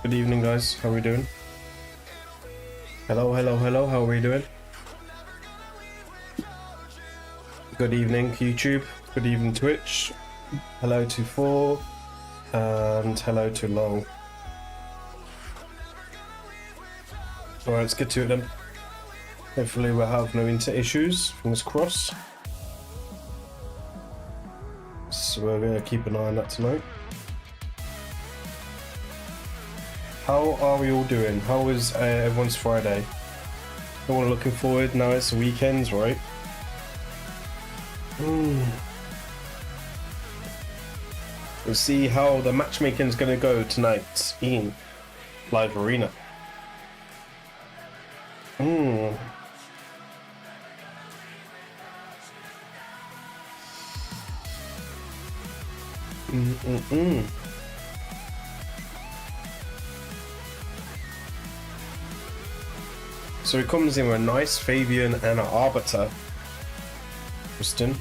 Good evening, guys. How are we doing? Hello, hello, hello. How are we doing? Good evening, YouTube. Good evening, Twitch. Hello to Four, and hello to Long. Alright, let's get to it then. Hopefully we'll have no internet issues. Fingers crossed. So we're going to keep an eye on that tonight. How are we all doing? How is everyone's Friday? Everyone looking forward? Now it's the weekends, right? We'll see how the matchmaking is going to go tonight in Live Arena. So he comes in with a nice Fabian and an Arbiter. Interesting.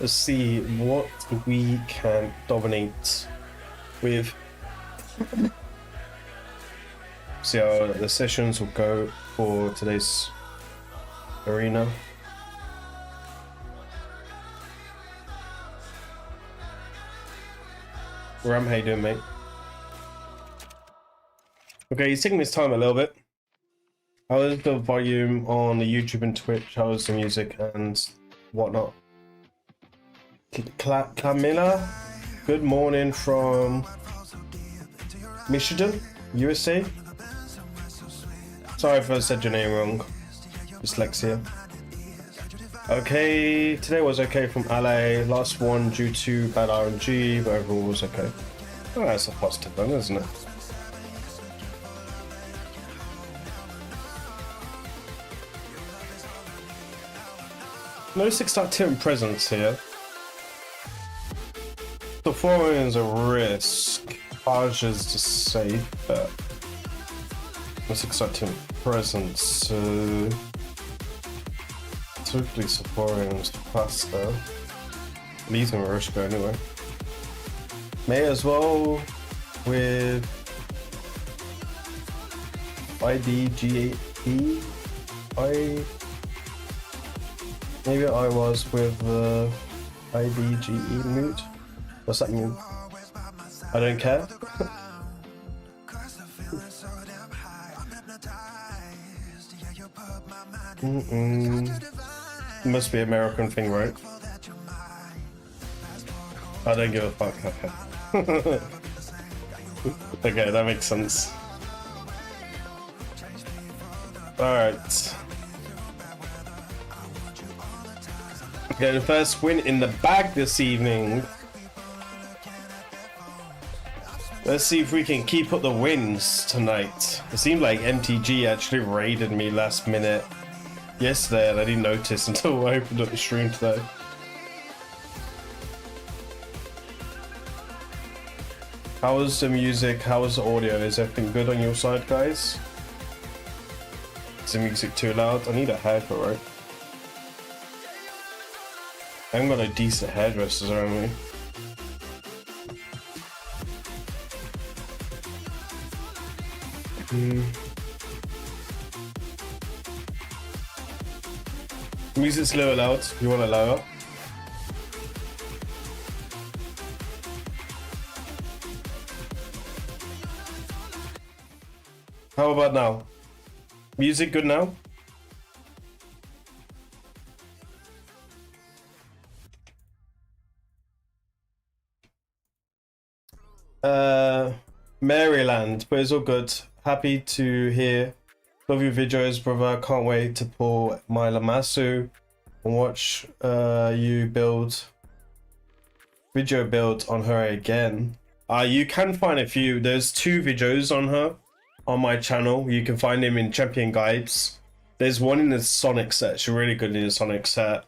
Let's see what we can dominate with. See how the sessions will go for today's arena. Ram, how you doing, mate? Okay, he's taking his time a little bit. How is the volume on the YouTube and Twitch? How is the music and whatnot? Camilla, good morning from Michigan, USA. Sorry if I said your name wrong. Dyslexia. Okay, today was okay from LA. Last one due to bad RNG, but overall was okay. Oh, that's a positive one, isn't it? No 6-star Tim presence here. The foreign is a risk. Page is just safe, but no 6-star Tim presence. So typically Sephora is faster. Lee's gonna rush go anyway. May as well with IDGE. Maybe I was with the IDGE mood. What's that mean? I don't care. Must be an American thing, right? I don't give a fuck. Okay. Okay, that makes sense. Alright. Okay, the first win in the bag this evening. Let's see if we can keep up the wins tonight. It seemed like MTG actually raided me last minute yesterday and I didn't notice until I opened up the stream today. How was the music? How was the audio? Is everything good on your side, guys? Is the music too loud? I need a haircut, right? I haven't got no decent hairdressers around me. Music's a little loud. You want to lower? How about now? Music good now? Maryland, but it's all good. Happy to hear. Love your videos, brother. Can't wait to pull my Lamassu and watch you build video build on her again. You can find a few. There's 2 videos on her on my channel. You can find them in champion guides. There's one in the Sonic set. She's really good in the Sonic set,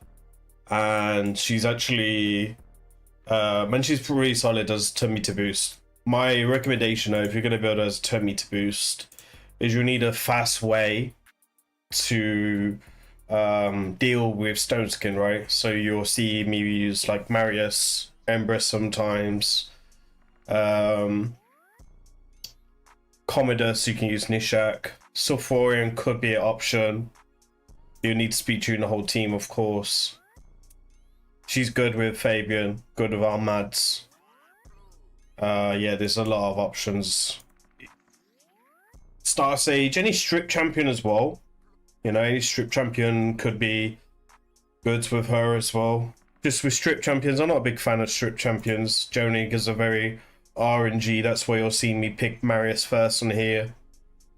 and she's actually and she's pretty solid as turn meter boost. My recommendation, though, if you're going to build as turn meter boost, is you need a fast way to deal with stone skin, right? So you'll see me use like Marius, Ember sometimes, Commodus, you can use Nishak, Sulfurion could be an option. You need to speed tune the whole team, of course. She's good with Fabian, good with our Mads. Yeah, there's a lot of options. Star Sage, any strip champion as well. You know, any strip champion could be good with her as well. Just with strip champions, I'm not a big fan of strip champions generally because they're very RNG. That's why you'll see me pick Marius first on here,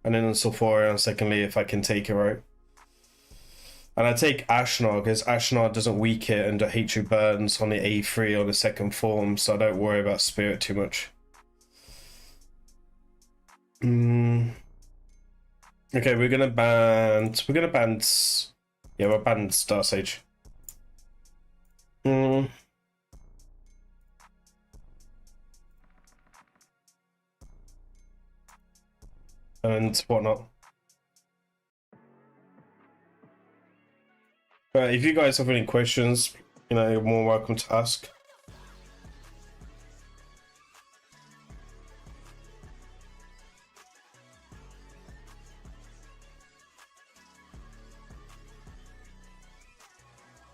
and then on Sulfurion secondly if I can take it right. And I take Ashnar because Ashnar doesn't weak it and HU burns on the A3 on the second form, so I don't worry about Spirit too much. Okay, we're gonna ban. Yeah, we're banned Star Sage. And whatnot. If you guys have any questions, you know, you're more welcome to ask.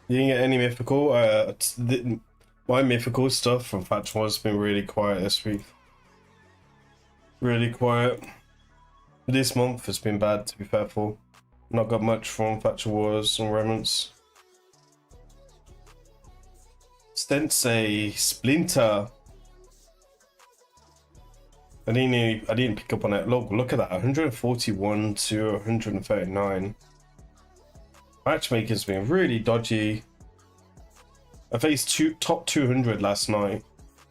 You didn't get any mythical? My mythical stuff from Faction Wars has been really quiet this week. Really quiet. This month has been bad, to be faithful. Not got much from Faction Wars and Remnants. Stensei Splinter. I didn't pick up on it. Look at that. 141 to 139. Matchmaking's been really dodgy. I faced top 200 last night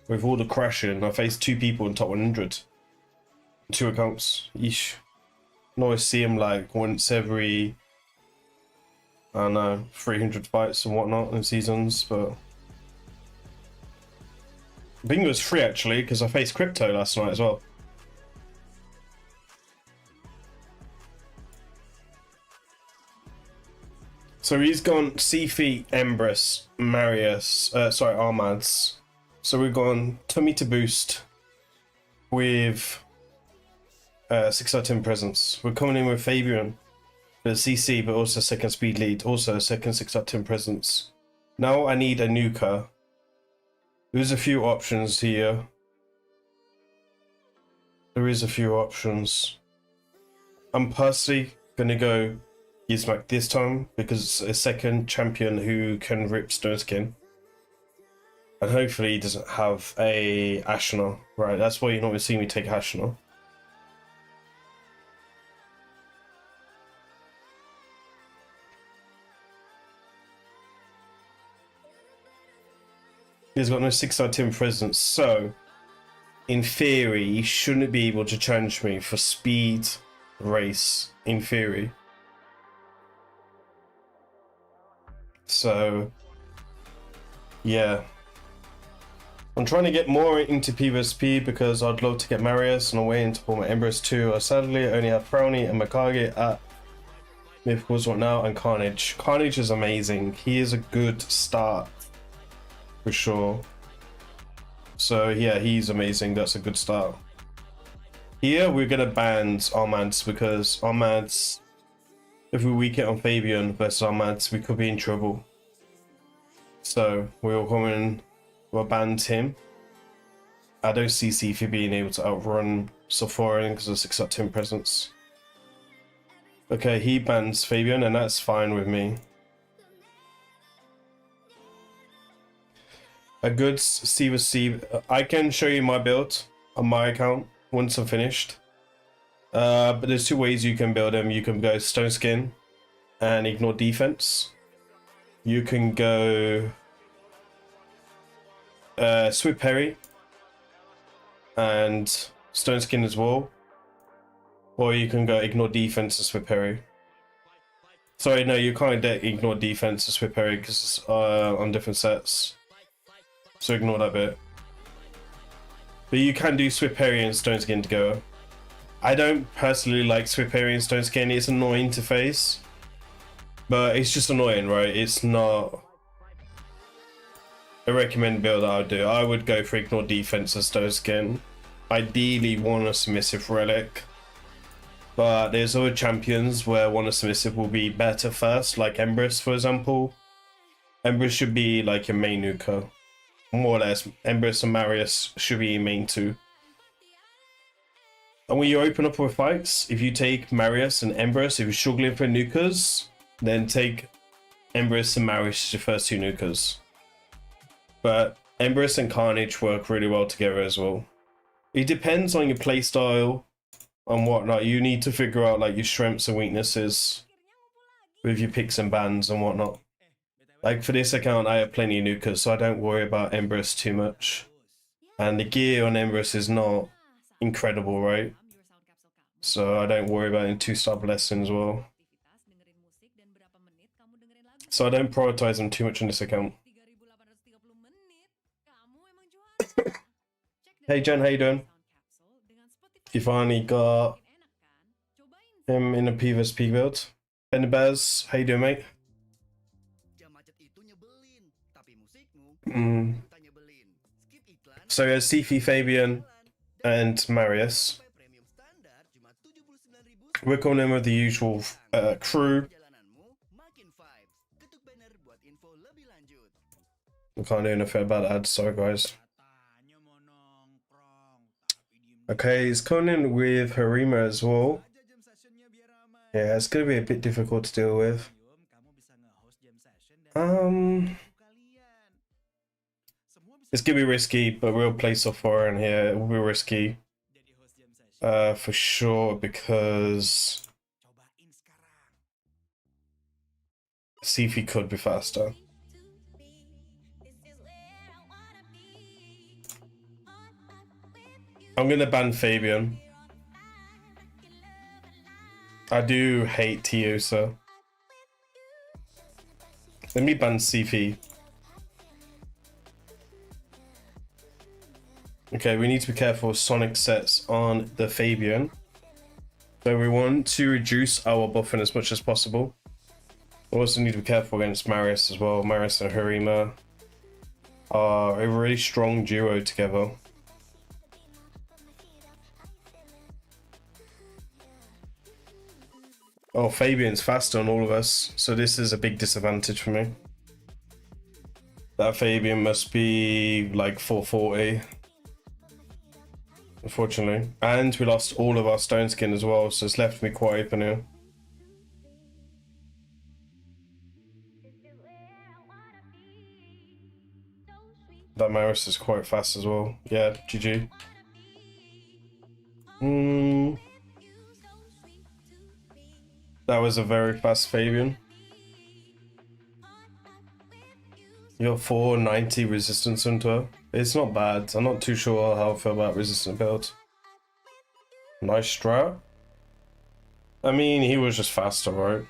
with all the crashing. I faced 2 people in top 100. 2 accounts. Yeesh. I always see him like once every, I don't know, 300 fights and whatnot in seasons, but I think it was 3 actually, because I faced Crypto last night as well. So he's gone Seafeet, Embrus, Marius, Armads. So we've gone Tummy to boost with 6 out of 10 presence. We're coming in with Fabian, the CC, but also second speed lead, also second 6 out of 10 presence. Now I need a nuker. There's a few options here. There is a few options. I'm personally gonna go Gizmak this time because it's a second champion who can rip Stone Skin. And hopefully he doesn't have a Ashnah. Right, that's why you normally see me take Ashnah. He's got no 6 out of 10 presence, so in theory he shouldn't be able to challenge me for speed race, in theory. So yeah, I'm trying to get more into PvSP because I'd love to get Marius and I'm waiting to pull my Embrus too. Sadly I only have Frowny and Mikage at Mythicals right now, and Carnage. Carnage is amazing. He is a good start for sure. So yeah, he's amazing. That's a good start. Here we're gonna ban Armads because Armads, if we weaken on Fabian versus Armads, we could be in trouble. So we'll come in, we'll ban him. I don't see Seafeet being able to outrun Sephorin because of 6 out of 10 presence. Okay, he bans Fabian and that's fine with me. A good C. I can show you my build on my account once I'm finished. But there's 2 ways you can build them. You can go Stone Skin and ignore defense. You can go Swift Parry and Stone Skin as well. Or you can go ignore defense and Swift Parry. Sorry, no, you can't ignore defense and Swift Parry because it's on different sets. So ignore that bit. But you can do Swift Parry and Stone Skin together. I don't personally like Swift Parry and Stone Skin. It's annoying to face. But it's just annoying, right? It's not a recommended build that I would do. I would go for ignore defense and Stone Skin. Ideally want a submissive relic. But there's other champions where one of submissive will be better first, like Embrus for example. Embrus should be like your main nuker. More or less, Embrus and Marius should be main 2. And when you open up with fights, if you take Marius and Embrus, if you're struggling for nukas, then take Embrus and Marius as your first 2 nukas. But Embrus and Carnage work really well together as well. It depends on your playstyle and whatnot. You need to figure out like your strengths and weaknesses with your picks and bans and whatnot. Like for this account, I have plenty of nukas, so I don't worry about Embrus too much. And the gear on Embrus is not incredible, right? So I don't worry about it in 2-star blessing as well. So I don't prioritize them too much on this account. Hey Jen, how you doing? You finally got him in a PvSP build. Ben Bez, how you doing, mate? So there's Sifi, Fabian, and Marius. We're calling in with the usual crew. I can't do anything about that, sorry guys. Okay, he's calling in with Harima as well. Yeah, it's gonna be a bit difficult to deal with. It's gonna be risky, but we'll play software in here. It will be risky. For sure, because Sifi could be faster. I'm gonna ban Fabian. I do hate Tiosa. Let me ban Sifi. Okay, we need to be careful with Sonic sets on the Fabian. So we want to reduce our buffing as much as possible. We also need to be careful against Marius as well. Marius and Harima are a really strong duo together. Oh, Fabian's faster on all of us, so this is a big disadvantage for me. That Fabian must be like 440. Unfortunately. And we lost all of our stone skin as well, so it's left me quite open here. That Marius is quite fast as well. Yeah, GG. That was a very fast Fabian. You're 490 resistance into her. It's not bad. I'm not too sure how I feel about resistant build. Nice strat. I mean, he was just faster, right?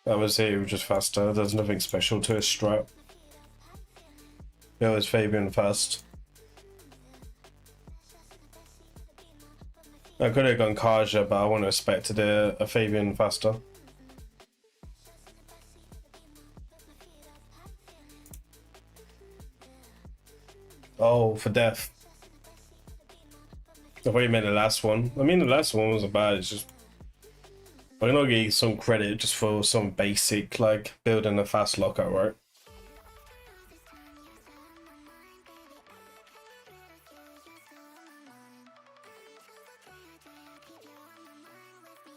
That was it, he was just faster. There's nothing special to his strat. Yeah, it was Fabian fast. I could have gone Kaja, but I wouldn't have expected a Fabian faster. Oh, for death. I thought you meant the last one. I mean, the last one wasn't bad. It's just I'm gonna give you some credit just for some basic, like, building a fast lockout, right?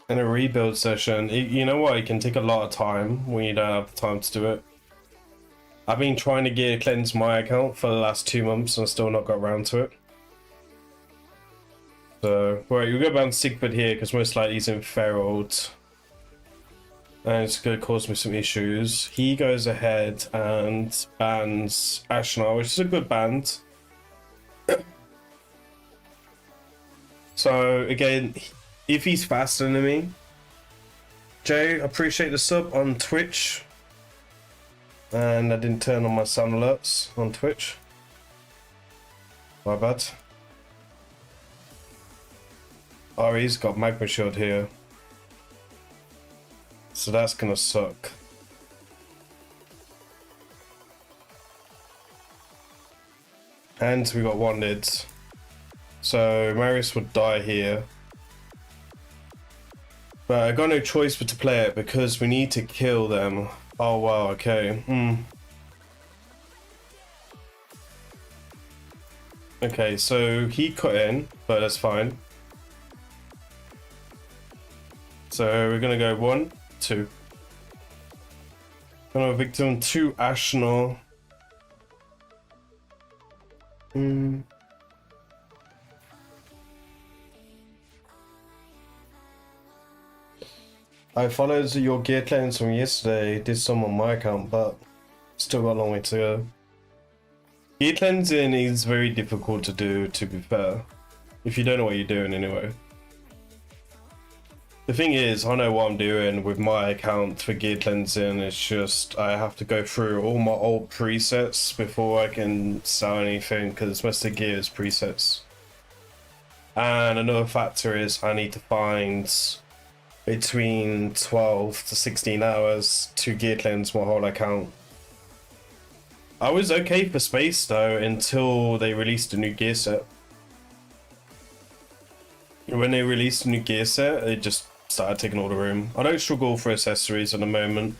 In a rebuild session, you know what? It can take a lot of time when you don't have the time to do it. I've been trying to gear cleanse my account for the last 2 months and still not got around to it. So, right, we'll go ban Sigbert here because most likely he's in Ferald. And it's going to cause me some issues. He goes ahead and bans Ashnar, which is a good band. So, again, if he's faster than me, Jay, appreciate the sub on Twitch. And I didn't turn on my sound alerts on Twitch. My bad. Ari's got Magma Shield here. So that's gonna suck. And we got Wanted. So Marius would die here. But I got no choice but to play it because we need to kill them. Oh wow, okay. Okay, so he cut in, but that's fine. So we're gonna go 1, 2. Gonna victim 2 Ashnar. I followed your gear cleanse from yesterday, did some on my account, but still got a long way to go. Gear cleansing is very difficult to do, to be fair, if you don't know what you're doing anyway. The thing is, I know what I'm doing with my account for gear cleansing. It's just I have to go through all my old presets before I can sell anything because most of the gear is presets. And another factor is I need to find between 12 to 16 hours to gear cleanse my whole account. I was okay for space though until they released a new gear set. When they released a new gear set, it just started taking all the room. I don't struggle for accessories at the moment,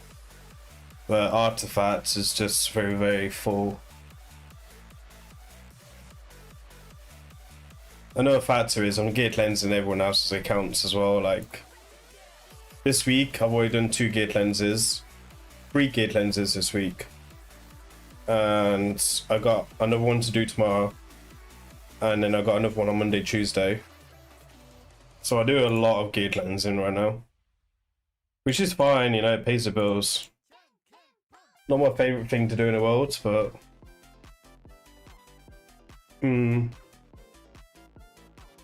but artifacts is just very, very full. Another factor is I'm geared lenses everyone else's accounts as well. Like this week, I've already done 2 geared lenses, 3 geared lenses this week, and I got another one to do tomorrow, and then I got another one on Monday, Tuesday. So I do a lot of geared lensing right now, which is fine, you know, it pays the bills. Not my favorite thing to do in the world, but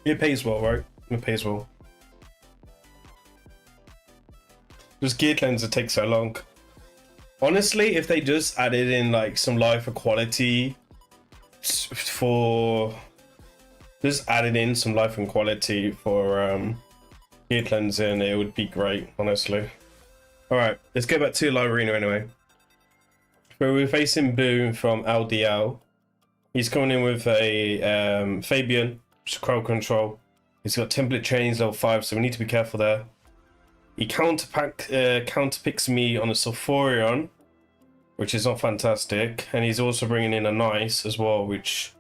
it pays well, right? It pays well. Just geared lenses take so long. Honestly, if they just added in like some life equality for just added in some life and quality for geared lensing, it would be great, honestly. Alright, let's go back to live arena anyway. So we're facing Boom from LDL. He's coming in with a Fabian, crowd control. He's got template chains level 5, so we need to be careful there. He counterpicks me on a Sulfurion, which is not fantastic, and he's also bringing in a Nice as well, which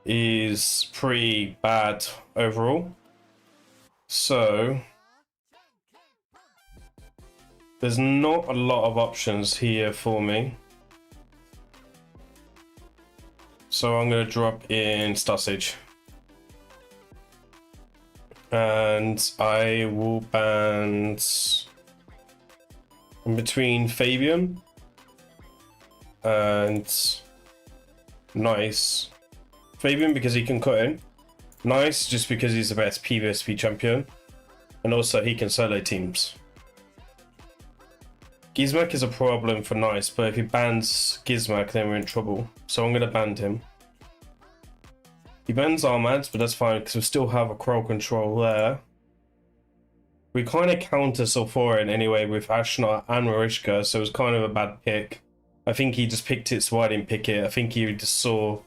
is pretty bad overall. So there's not a lot of options here for me. So I'm going to drop in Star Sage. And I will ban in between Fabian and Nice. Fabian because he can cut in. Nice just because he's the best PvSP champion. And also he can solo teams. Gizmak is a problem for Nice, but if he bans Gizmak then we're in trouble. So I'm going to ban him. He bans Armads, but that's fine because we still have a Crow control there. We kind of counter Sulfurion anyway with Ashnot and Marishka, so it was kind of a bad pick. I think he just picked it, so I didn't pick it. I think he just saw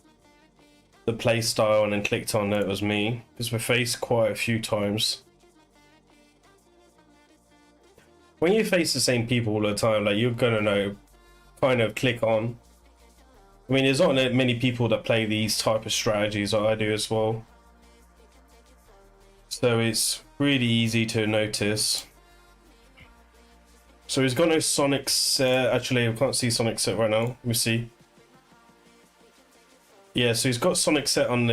the play style and then clicked on it was me, because we're faced quite a few times. When you face the same people all the time, like you're gonna know, kind of click on. I mean, there's not many people that play these type of strategies that I do as well. So it's really easy to notice. So he's got no Sonic set. Actually, I can't see Sonic set right now. Let me see. Yeah, so he's got Sonic set on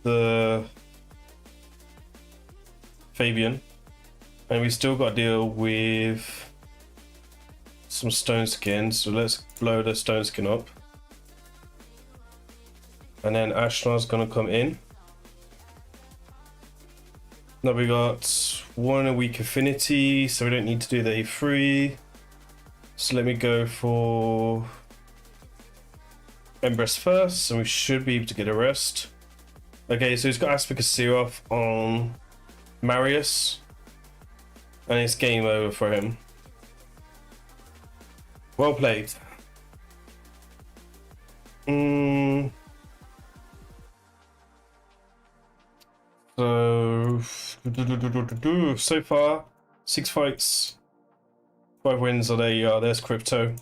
the Fabian. And we still got to deal with some stone skins, so let's blow the stone skin up. And then Ashnar's gonna come in. Now we got 1 weak affinity, so we don't need to do the A3. So let me go for Empress first, and we should be able to get a rest. Okay, so he's got Aspect of Seroth on Marius, and it's game over for him. Well played. So far, 6 fights, 5 wins. Oh, there you are. There's Crypto.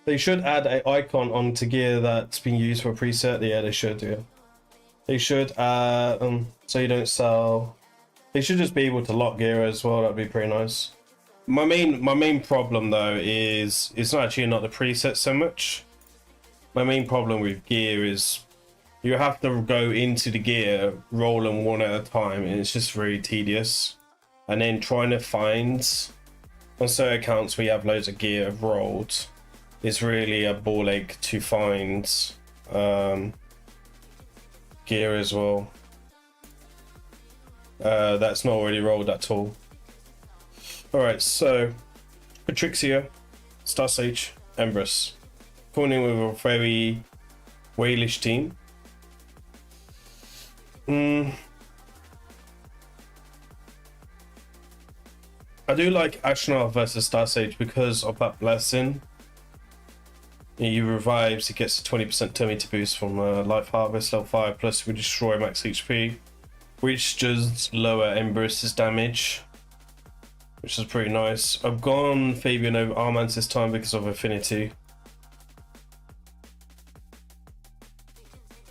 They should add an icon onto gear that's been used for a preset. Yeah, they should. Yeah. They should, so you don't sell. They should just be able to lock gear as well. That'd be pretty nice. My main problem though is it's not actually not the preset so much. My main problem with gear is you have to go into the gear, roll them one at a time, and it's just very tedious. And then trying to find on certain accounts where you have loads of gear rolled is really a ball ache to find gear as well. That's not already rolled at all. Alright, so Patrixia, Star Sage, Empress. Coming in with a very whalish team. I do like Astronaut versus Star Sage because of that blessing. He revives, he gets a 20% turn meter boost from Life Harvest level 5, plus we destroy max HP, which does lower Ember's damage, which is pretty nice. I've gone Fabian over Armance this time because of Affinity.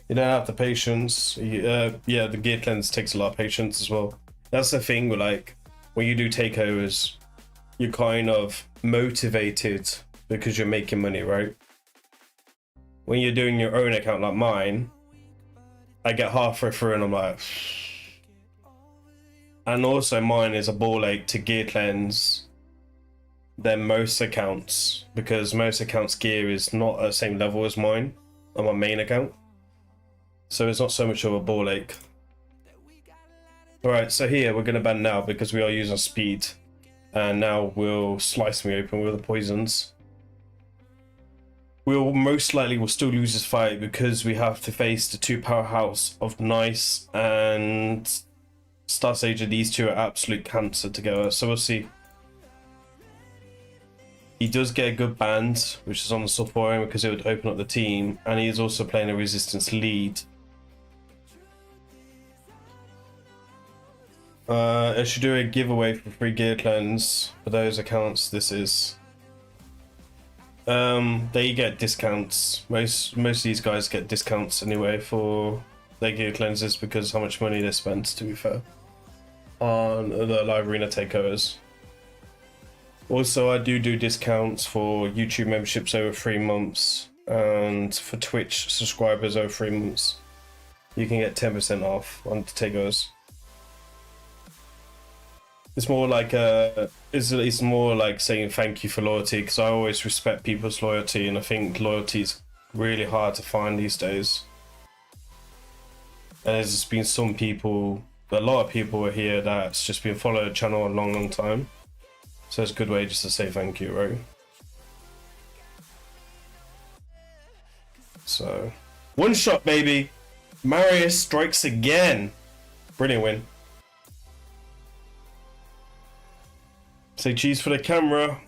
You don't have the patience. Yeah, the gear cleanse takes a lot of patience as well. That's the thing, like, when you do takeovers, you're kind of motivated because you're making money, right? When you're doing your own account like mine, I get halfway through and I'm like, and also mine is a ball ache to gear cleanse than most accounts, because most accounts gear is not at the same level as mine on my main account, so it's not so much of a ball ache. All right, so here we're gonna ban now because we are using speed, and now we'll slice me open with the poisons. We'll most likely will still lose this fight because we have to face the two powerhouse of Nice and Star Sage. These two are absolute cancer together, so we'll see. He does get a good band, which is on the support because it would open up the team, and he is also playing a resistance lead. I should do a giveaway for free gear cleanse for those accounts. This is they get discounts. Most of these guys get discounts anyway for their gear cleanses because how much money they spend, to be fair, on the live arena takeovers. Also, I do discounts for YouTube memberships over 3 months, and for Twitch subscribers over 3 months you can get 10% off on the takeovers. It's more like it's more like saying thank you for loyalty, because I always respect people's loyalty, and I think loyalty is really hard to find these days. And there's just been some people, a lot of people are here that's just been following the channel a long time, so it's a good way just to say thank you, right? So, one shot, baby. Marius strikes again. Brilliant win. Say cheese for the camera.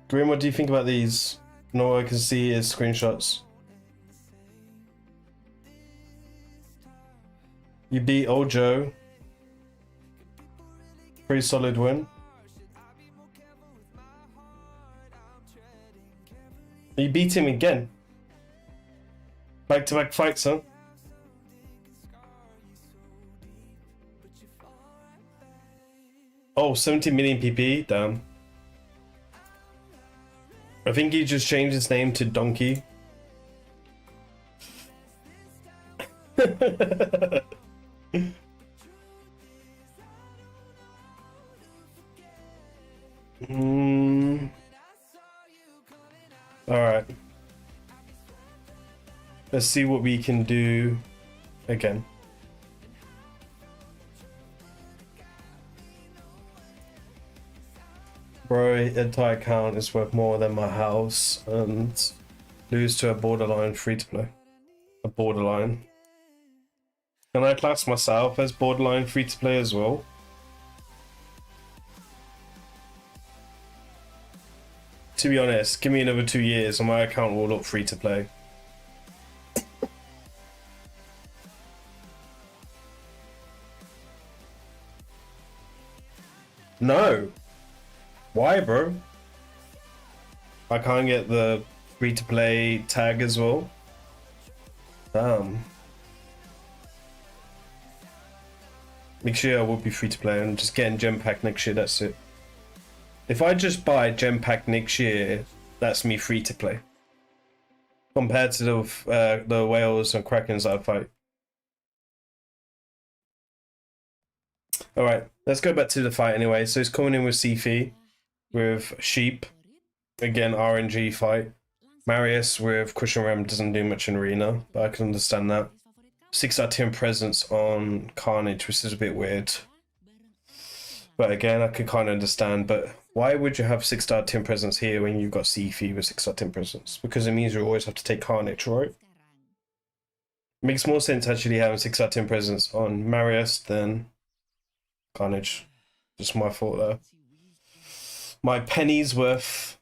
Grim, what do you think about these? No, I can see is screenshots. You beat Old Joe. Pretty solid win. You beat him again. Back-to-back fights, huh? Oh, 70 million PP, damn. I think he just changed his name to Donkey. Alright. Let's see what we can do again. Bro, entire account is worth more than my house, and lose to a borderline free-to-play. A borderline. Can I class myself as borderline free-to-play as well? To be honest, give me another 2 years and my account will look free-to-play. No. Why, bro? I can't get the free-to-play tag as well. Damn. Next year I will be free-to-play. I'm just getting gem pack next year, that's it. If I just buy gem pack next year, that's me free-to-play. Compared to the whales and krakens that I fight. Alright, let's go back to the fight anyway. So he's coming in with Sifi, with Sheep. Again, RNG fight. Marius with Cushion Ram doesn't do much in arena, but I can understand that. 6 out of 10 presence on Carnage, which is a bit weird. But again, I can kind of understand. But why would you have 6 out of 10 presence here when you've got Sifi with 6 out of 10 presence? Because it means you always have to take Carnage, right? Makes more sense actually having 6 out of 10 presence on Marius than Carnage. Just my fault there. My penny's worth.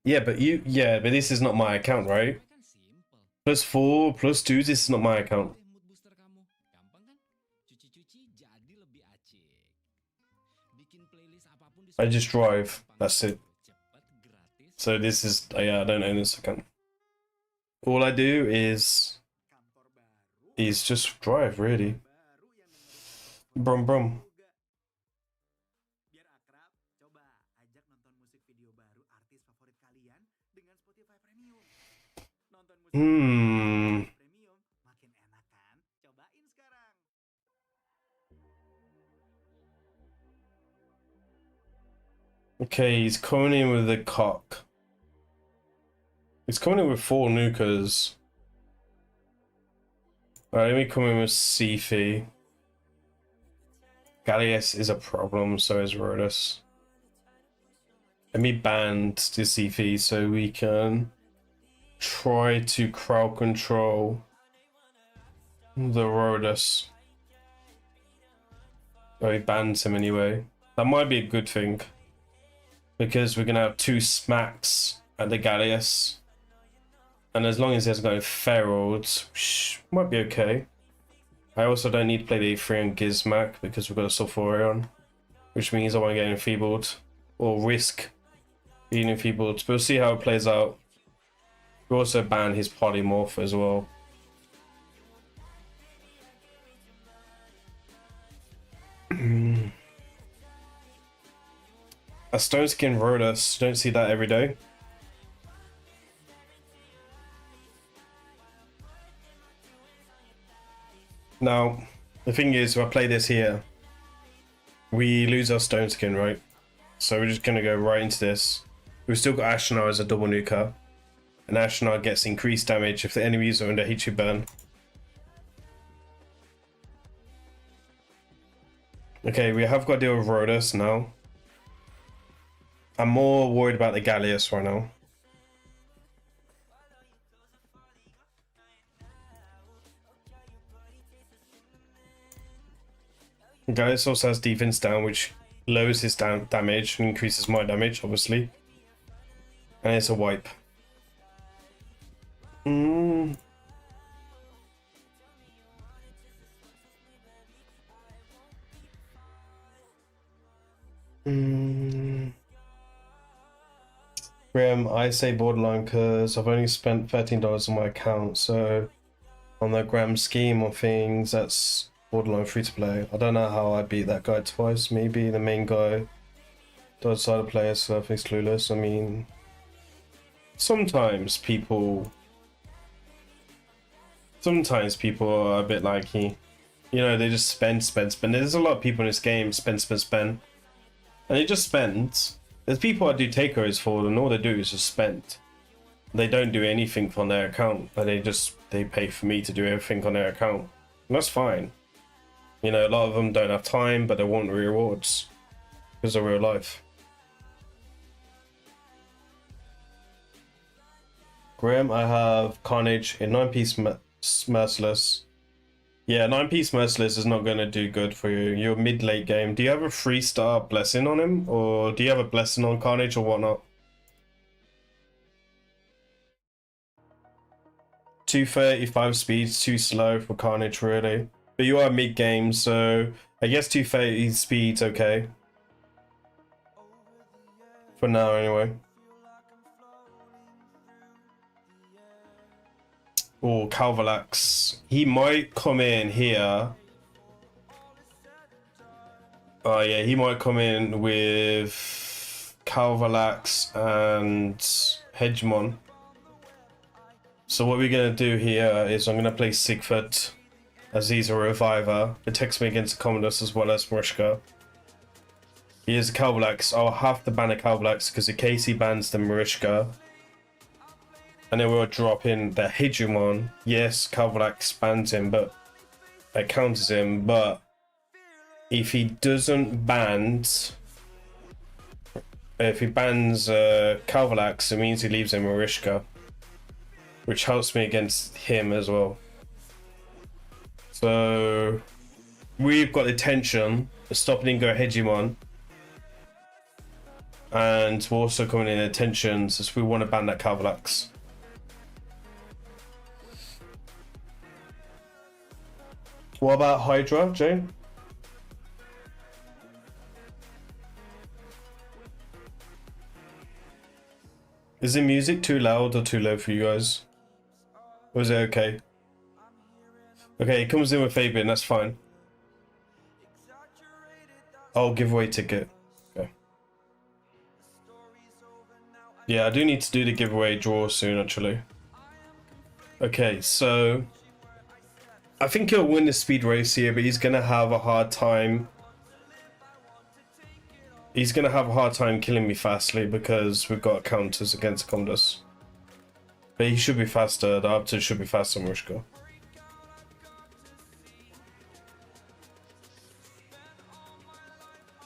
Yeah, but this is not my account, right? +4, +2, this is not my account. I just drive, that's it. So this is, yeah, I don't own this account. All I do is just drive, really. Brum brum. Okay, he's coming in with the cock. He's coming in with 4 nukers. Alright, let me come in with Sifi. Gallius is a problem, so is Rhodus. Let me ban the Sifi so we can try to crowd control the Rhodus. Oh, he bans him anyway. That might be a good thing, because we're gonna have 2 smacks at the Gallius, and as long as he hasn't got any ferals, might be okay. I also don't need to play the A3 on Gizmac because we've got a Sulfurion, which means I won't get enfeebled or risk being enfeebled. But we'll see how it plays out. We'll also ban his Polymorph as well. A Stone Skin Rhodus, don't see that every day. Now, the thing is, if I play this here, we lose our Stone Skin, right? So we're just going to go right into this. We've still got Ashnar as a double nuker, and Ashnar gets increased damage if the enemies are under HE burn. Okay, we have got to deal with Rhodus now. I'm more worried about the Gallius right now. Gallius also has defense down, which lowers his damage and increases my damage, obviously. And it's a wipe. Graham, I say borderline because I've only spent $13 on my account, so on the Graham scheme of things, that's borderline free to play. I don't know how I beat that guy twice. Maybe the main guy does side player, so I think it's clueless. I mean, sometimes people are a bit like he, you know, they just spend. There's a lot of people in this game spend, and they just spend. There's people I do takeovers for, and all they do is just spend. They don't do anything on their account, and they pay for me to do everything on their account, and that's fine. You know, a lot of them don't have time, but they want rewards because of real life. Graham, I have Carnage in 9-piece Merciless. Yeah, 9-piece Merciless is not going to do good for you. You're mid-late game. Do you have a 3-star Blessing on him? Or do you have a Blessing on Carnage or whatnot? 235 speed's too slow for Carnage, really. But you are mid-game, so I guess 230 speed's okay. For now, anyway. Oh, Calvalax. He might come in here. Oh yeah, he might come in with Calvalax and Hegemon. So what we're going to do here is I'm going to play Sigford, as he's a reviver. Protects me against the Commodus as well as Marishka. He is a Calvalax. I'll have to ban a Calvalax because in case he bans the Marishka, and then we'll drop in the Hegemon. Yes, Calvalax bans him, but it counters him. But if he doesn't ban, if he bans Calvalax, it means he leaves him Marishka. which helps me against him as well. So we've got attention, stopping and go Hegemon. And we're also coming in attention since we want to ban that Cavalux. What about Hydra, Jane? Is the music too loud or too low for you guys? Or is it okay? Okay, it comes in with Fabian, that's fine. Oh, giveaway ticket. Okay. Yeah, I do need to do the giveaway draw soon, actually. Okay, so I think he'll win the speed race here, but he's gonna have a hard time. He's gonna have a hard time killing me fastly because we've got counters against Comdus. But he should be faster. The Arbiter should be faster than Murishka.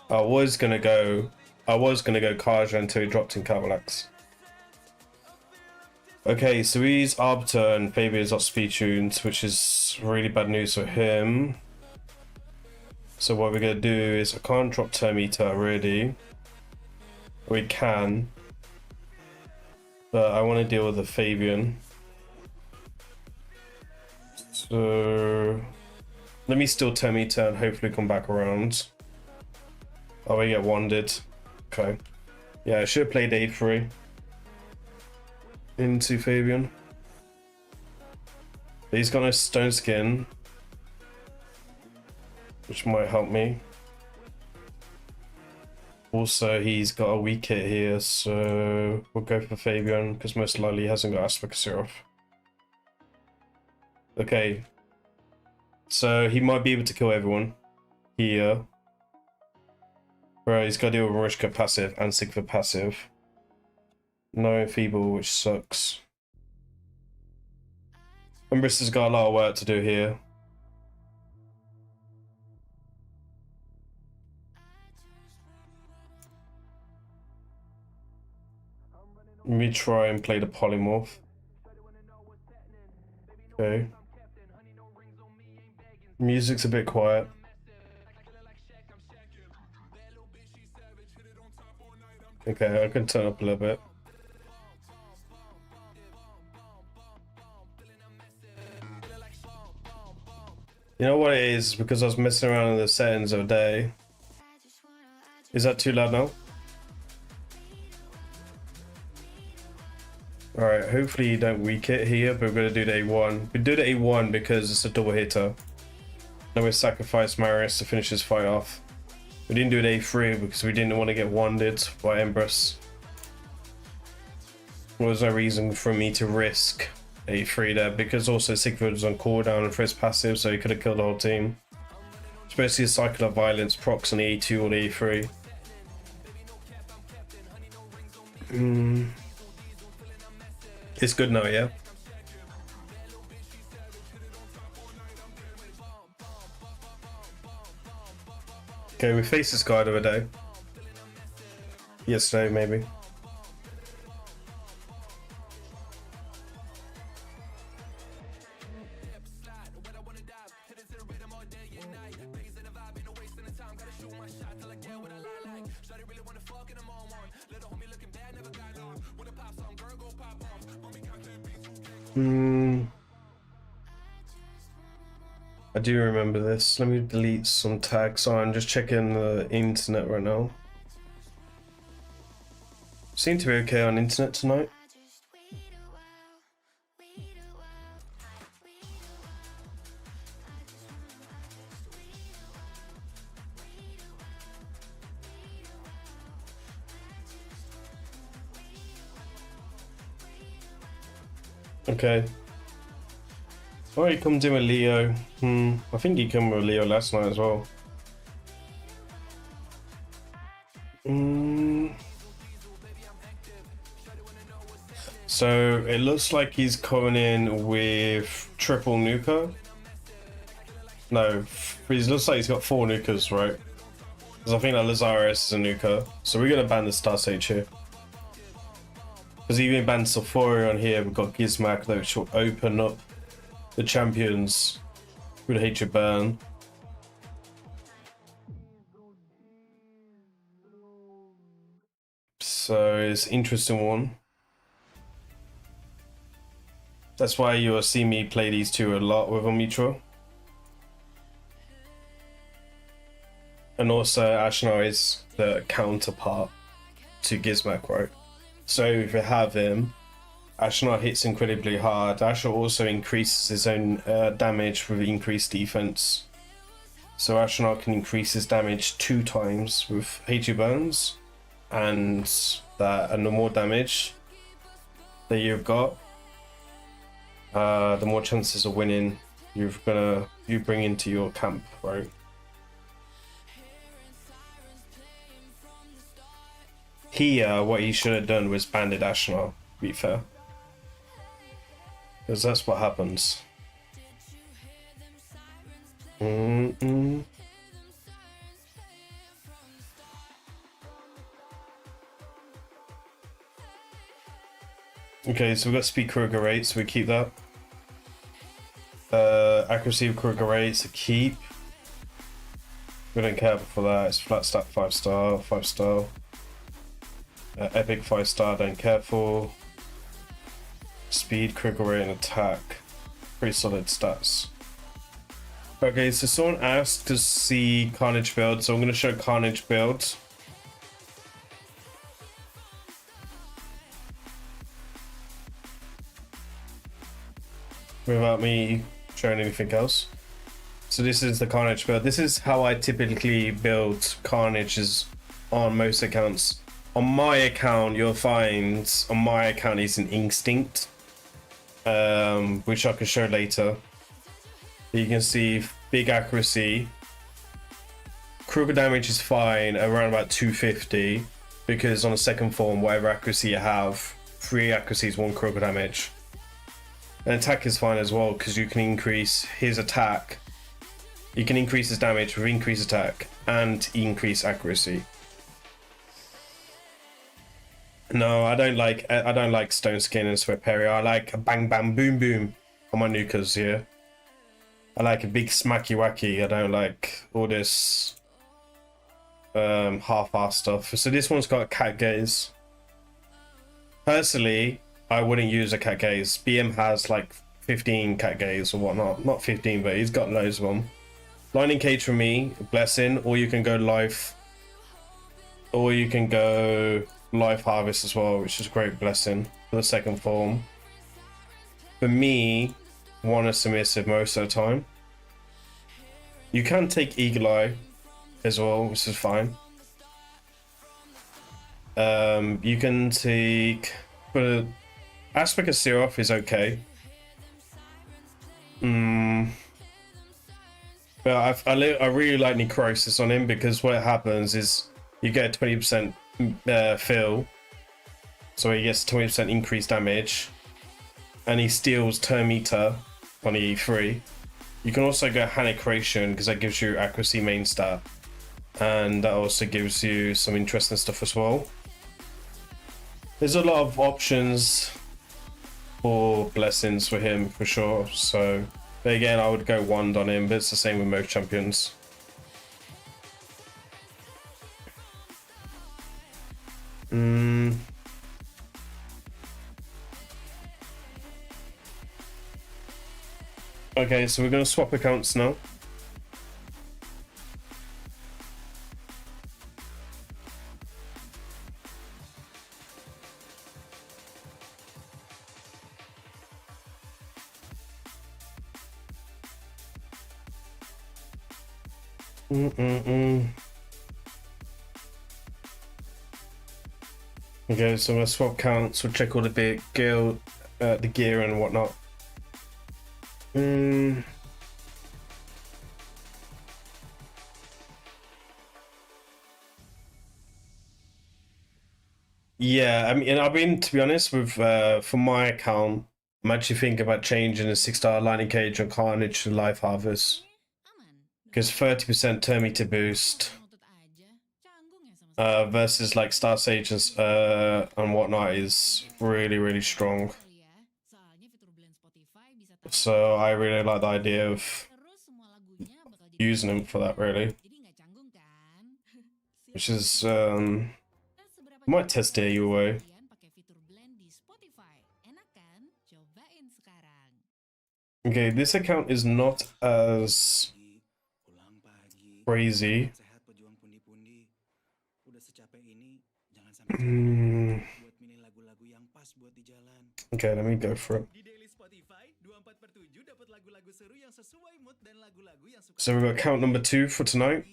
I was gonna go Kaja until he dropped in Cavalux. Okay, so he's Arbiter and Fabian's got speed tunes, which is really bad news for him. So what we're gonna do is I can't drop Termita already. We can, but I want to deal with the Fabian. So let me steal Termita and hopefully come back around. Oh, we get wanded. Okay. Yeah, I should have played A3 into Fabian. But he's got no stone skin, which might help me. Also, he's got a weak hit here, so we'll go for Fabian because most likely he hasn't got Aspect Seraph. Okay. So he might be able to kill everyone here. Right, he's got to deal with Marishka passive and Sigva passive. No Enfeeble, which sucks. Umbris has got a lot of work to do here. Let me try and play the Polymorph. Okay. Music's a bit quiet. Okay, I can turn up a little bit. You know what it is? Because I was messing around in the settings of the day. Is that too loud now? Alright, hopefully you don't weak it here, but we're going to do the A1. We do the A1 because it's a double hitter. Then we sacrifice Marius to finish this fight off. We didn't do it A3 because we didn't want to get wanded by Empress. There was no reason for me to risk A3 there because also Sigurd was on cooldown for his passive, so he could have killed the whole team. Especially a cycle of violence procs on the A2 or the A3. It's good now, yeah? Okay, we faced this guy the other day. Yesterday, maybe. I do remember this. Let me delete some tags. So I'm just checking the internet right now. Seem to be okay on internet tonight. Okay. Or he comes in with Leo. I think he came with Leo last night as well. So it looks like he's coming in with triple Nuka. No, he looks like he's got 4 Nukas, right? Because I think that Lazarus is a Nuka. So we're going to ban the Star Sage here. Because even banned Sephora on here, we've got Gizmak, which will open up the champions with Hatred Burn. So it's an interesting one. That's why you'll see me play these two a lot with Omnitro. And also Ashnar is the counterpart to Gizmak, right? So if you have him, Ashnar hits incredibly hard. Ashnar also increases his own damage with increased defense. So Ashnar can increase his damage 2 times with Hatred Burns, and the more damage that you've got, the more chances of winning you bring into your camp, right? Here, what he should have done was banded Ashnar, to be fair. Because that's what happens. Okay, so we've got speed Kruger 8, so we keep that. Accuracy of Kruger 8, so keep. We don't care for that, it's flat stack 5-star, 5-star. Epic 5-star, don't care for. Speed, Kruger 8, and attack. Pretty solid stats. Okay, so someone asked to see Carnage build, so I'm going to show Carnage build. Without me showing anything else. So this is the Carnage build. This is how I typically build Carnages on most accounts. On my account, you'll find on my account is an Instinct, which I can show later. You can see big accuracy. Kruger damage is fine around about 250, because on a second form, whatever accuracy you have, 3 accuracies, 1 Kruger damage. And attack is fine as well, because you can increase his attack. You can increase his damage with increased attack and increase accuracy. No, I don't like Stone Skin and Sweat Perry. I like a bang bang boom boom on my nukas here. I like a big smacky wacky. I don't like all this half-assed stuff. So this one's got a cat gaze. Personally, I wouldn't use a cat gaze. BM has like 15 cat gaze or whatnot. Not 15, but he's got loads of them. Lightning Cage for me, Blessing, or you can go Life. Or you can go Life Harvest as well, which is great Blessing for the second form. For me, one is submissive most of the time. You can take Eagle Eye as well, which is fine. You can take, but Aspect of Seraph is okay. But I really like Necrosis on him, because what happens is you get 20% fill, so he gets 20% increased damage, and he steals turn meter on the E3. You can also go Hanecration, because that gives you accuracy main stat, and that also gives you some interesting stuff as well. There's a lot of options for blessings for him for sure. So but again, I would go Wand on him, but it's the same with most champions. Okay, so we're going to swap accounts now. Okay, so I'm gonna swap counts. We'll check all the big gear, the gear and whatnot. Yeah, I mean, to be honest with, for my account, I'm actually thinking about changing the 6-star Lightning Cage on Carnage to Life Harvest. Because 30% turn meter boost. versus like Star Sage and whatnot is really strong. So I really like the idea of using him for that, really. Which is might test it your way. Okay, this account is not as crazy. Okay, let me go for it. So we've got account number 2 for tonight.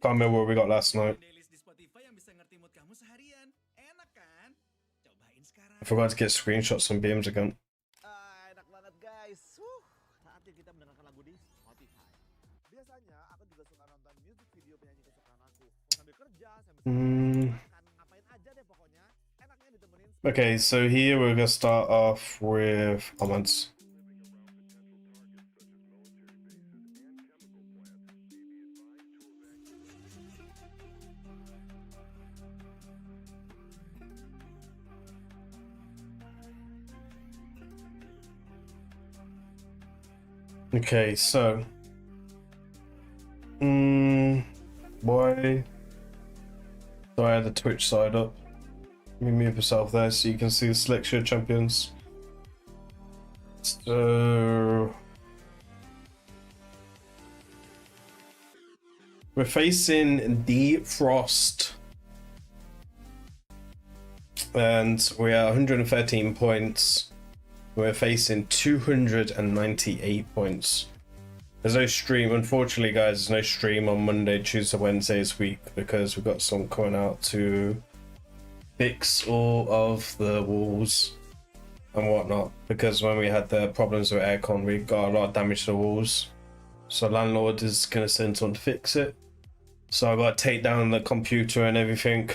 Can't remember what we got last night. I forgot to get screenshots on BM's account. Enak banget guys. Saatnya kita mendengarkan lagu di Spotify. Biasanya aku juga suka nonton music video penyanyi kesukaan aku. Sambil kerja, sambil ngapain aja deh pokoknya. Enaknya ditemenin. Okay, so here we're gonna start off with comments. Okay, so why do I have the Twitch side up? Let me move yourself there so you can see the selection of champions. So we're facing Defrost, and we are 113 points. We're facing 298 points. There's no stream, unfortunately, guys. There's no stream on Monday, Tuesday, Wednesday this week because we've got some coming out to fix all of the walls and whatnot. Because when we had the problems with aircon, we got a lot of damage to the walls. So landlord is gonna send someone to fix it. So I got to take down the computer and everything.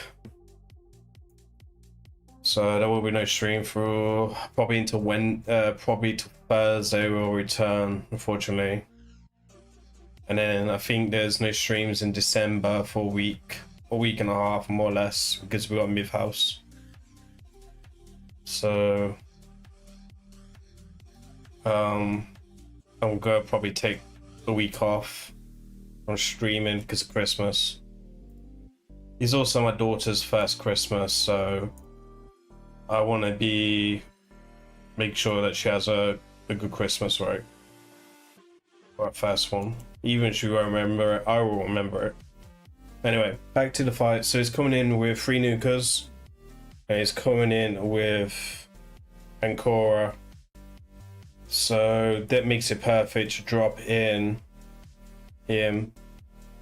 So there will be no stream for probably until probably to Thursday we'll return, unfortunately. And then I think there's no streams in December for a week and a half, more or less, because we got Myth House. So I'm gonna probably take the week off on streaming because of Christmas. It's also my daughter's first Christmas, so I want to make sure that she has a good Christmas, right? Or first one. Even if she won't remember it, I will remember it. Anyway, back to the fight. So he's coming in with 3 nukers. And he's coming in with Ancora. So that makes it perfect to drop in him.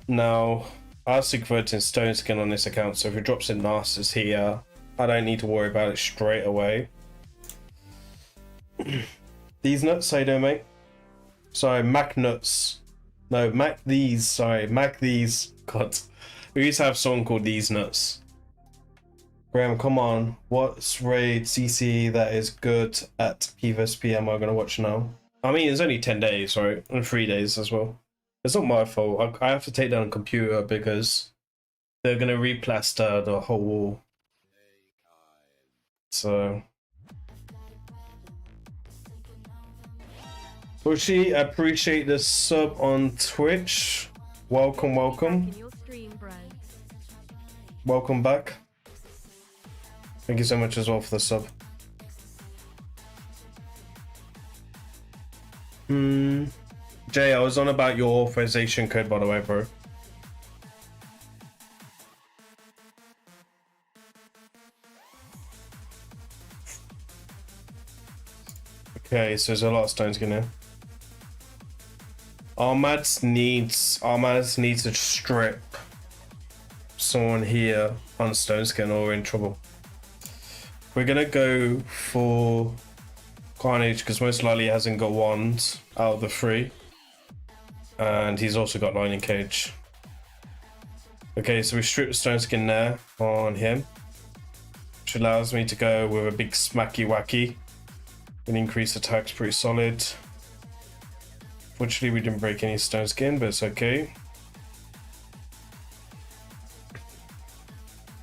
Now, I was converting Stone Skin on this account, so if he drops in Narcissus here, I don't need to worry about it straight away. These nuts, say don't mate. Sorry, Mac nuts. No, Mac these. Sorry, Mac these. God, we used to have someone called These Nuts. Graham, come on. What's raid CC that is good at PvS PM? I'm gonna watch now. I mean, it's only 10 days, right? And 3 days as well. It's not my fault. I have to take down a computer because they're gonna replaster the whole wall. So Bushi, I appreciate the sub on Twitch. Welcome. Welcome back. Thank you so much as well for the sub. Jay, I was on about your authorization code, by the way, bro. Okay, so there's a lot of Stone Skin here. Armads needs to strip someone here on Stone Skin or we're in trouble. We're gonna go for Carnage because most likely he hasn't got wands out of the 3. And he's also got Lightning Cage. Okay, so we strip the Stone Skin there on him, which allows me to go with a big smacky wacky. An increased attack's pretty solid. Fortunately, we didn't break any Stone Skin, but it's okay.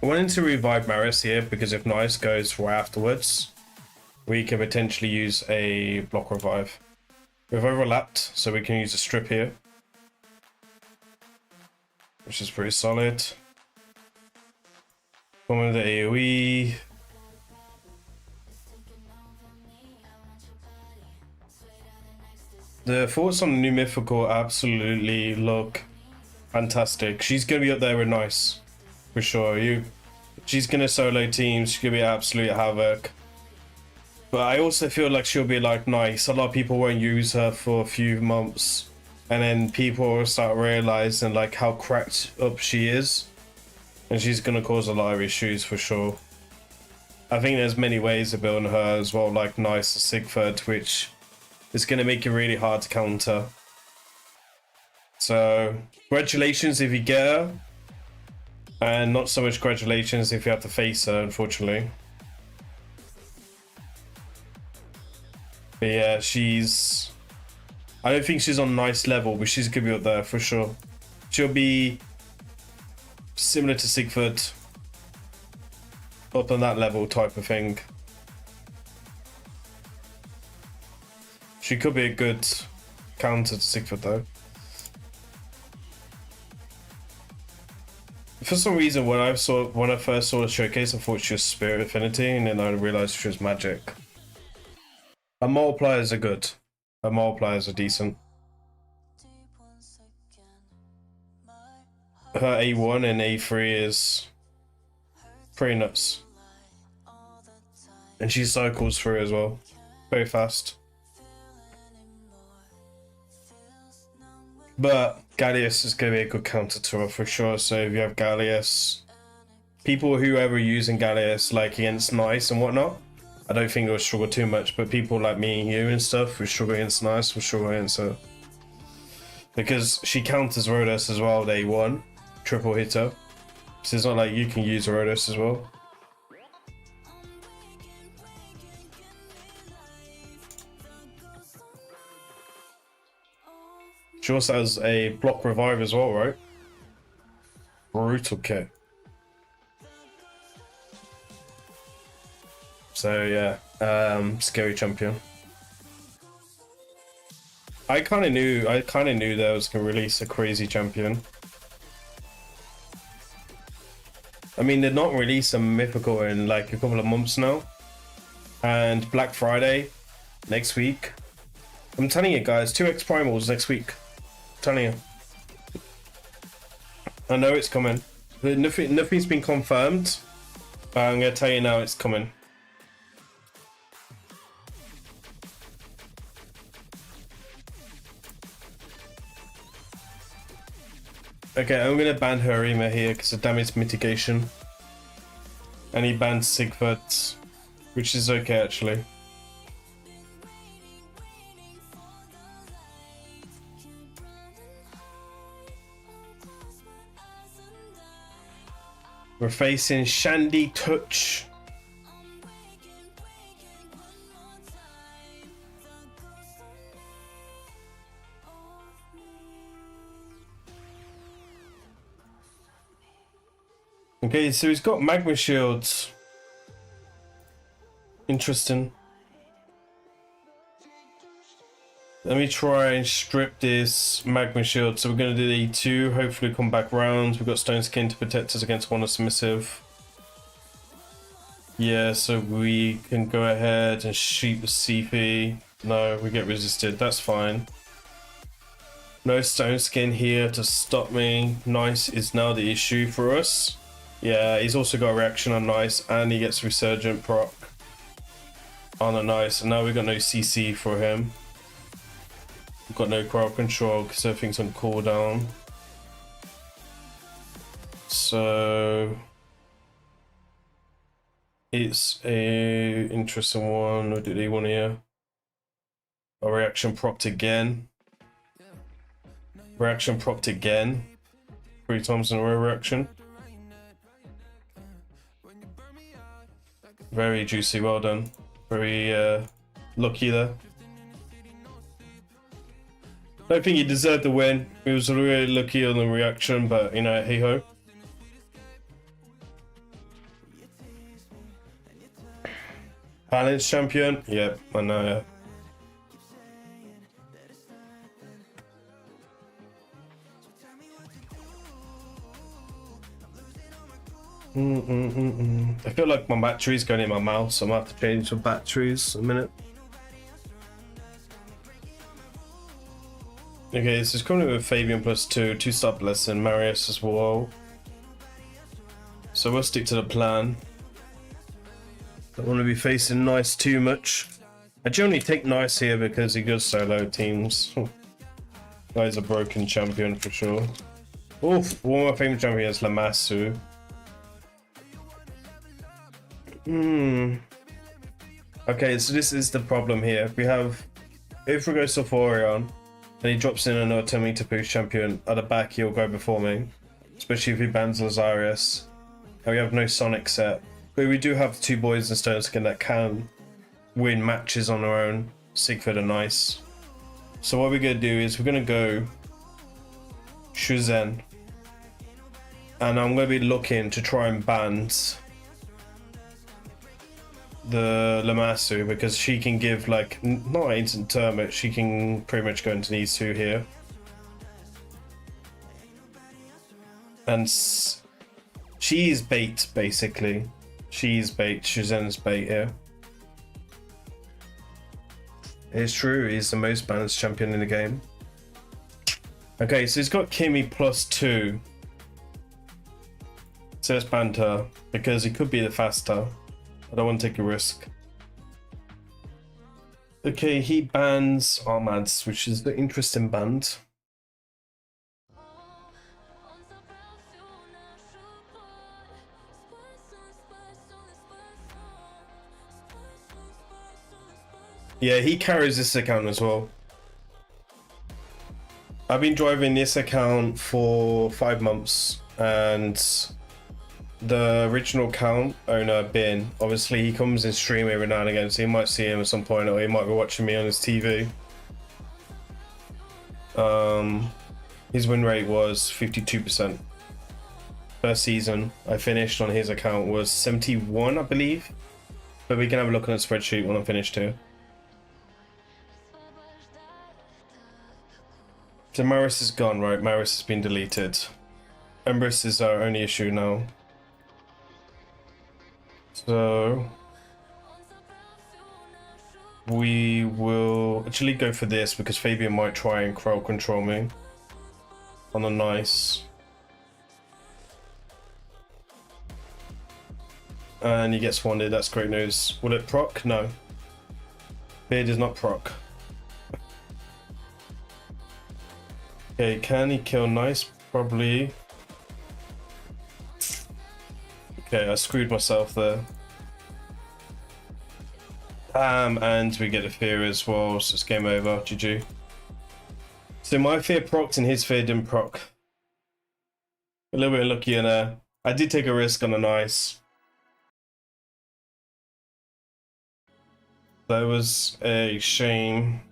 I wanted to revive Maris here because if Nice goes right afterwards, we can potentially use a block revive. We've overlapped, so we can use a strip here, which is pretty solid. One with the AoE. The thoughts on the new mythical absolutely look fantastic. She's gonna be up there with Nice, for sure. She's gonna solo teams. She's gonna be absolute havoc. But I also feel like she'll be like Nice. A lot of people won't use her for a few months, and then people will start realizing like how cracked up she is, and she's gonna cause a lot of issues for sure. I think there's many ways of building her as well, like Nice or Sigford, which is going to make it really hard to counter. So, congratulations if you get her, and not so much congratulations if you have to face her, unfortunately. But yeah, I don't think she's on Nice level, but she's going to be up there for sure. She'll be similar to Sigford, up on that level type of thing. She could be a good counter to Sigford though. For some reason, when I first saw the showcase, I thought she was Spirit Affinity, and then I realized she was Magic. Her multipliers are good. Her multipliers are decent. Her A1 and A3 is pretty nuts. And she cycles through as well. Very fast. But Gallius is going to be a good counter to her for sure. So if you have Gallius, people who ever using Gallius like against Nice and whatnot, I don't think they'll struggle too much. But people like me and you and stuff who struggle against Nice will struggle against her. Because she counters Rhodos as well, day one. Triple hitter. So it's not like you can use Rhodos as well. She also has a block revive as well, right? Brutal kit. So yeah, scary champion. I kind of knew that I was gonna release a crazy champion. I mean, they're not released a mythical in like a couple of months now, and Black Friday next week. I'm telling you guys, 2x primals next week. Telling you, I know it's coming. Nothing's been confirmed, but I'm gonna tell you now it's coming. Okay, I'm gonna ban Harima here because of damage mitigation, and he banned Sigford, which is okay actually. We're facing Shandy Touch. Okay, so he's got Magma Shields. Interesting. Let me try and strip this Magma Shield. So we're going to do the E2, hopefully come back round. We've got Stone Skin to protect us against one of Submissive. Yeah, so we can go ahead and shoot the CP. No, we get resisted, that's fine. No Stone Skin here to stop me. Nice is now the issue for us. Yeah, he's also got a reaction on Nice, and he gets Resurgent proc on a Nice. And now we've got no CC for him. We've got no crowd control because everything's on cooldown. So it's a interesting one. What do they want here? A reaction propped again. Reaction propped again. 3 times in a row reaction. Very juicy, well done. Very lucky there. I don't think he deserved the win. He was really lucky on the reaction, but you know, hey ho. Balance champion? Yep, I know. I feel like my battery's going in my mouth, so I'm gonna have to change the batteries in a minute. Okay, this is currently with Fabian +2, 2-star blessing, Marius as well. So we'll stick to the plan. Don't want to be facing Nice too much. I generally take Nice here because he goes solo teams. Guy's a broken champion for sure. Oof, one of my favorite champions, Lamassu. Okay, so this is the problem here. We have, if we go Sulfurion, and he drops in an Autometer boost champion, at the back he'll go before me. Especially if he bans Lazarius. And we have no Sonic set. But we do have 2 boys in Stone Skin that can win matches on their own. Sigfrid and Nice. So what we're going to do is we're going to go Shuzen. And I'm going to be looking to try and ban the Lamassu because she can give like not instant turn, but she can pretty much go into these 2 here. And she's bait basically. She's bait. Shuzen's bait here. It's true, he's the most balanced champion in the game. Okay, so he's got Kimmy +2. So let's ban her because he could be the faster. I don't want to take a risk. Okay, he bans Armads, which is the interesting band. Yeah, he carries this account as well. I've been driving this account for 5 months, and the original account owner, Bin, obviously he comes in stream every now and again, so you might see him at some point, or he might be watching me on his TV. His win rate was 52%. First season I finished on his account was 71, I believe. But we can have a look on the spreadsheet when I'm finished here. So Maris is gone, right? Maris has been deleted. Empress is our only issue now. So we will actually go for this because Fabian might try and crowd control me on a Nice. And he gets wanted, that's great news. Will it proc? No. Beard does not proc. Okay, can he kill Nice? Probably. Okay, I screwed myself there. And we get a fear as well, so it's game over. GG. So my fear procced and his fear didn't proc. A little bit lucky in there. I did take a risk on a Nice. That was a shame.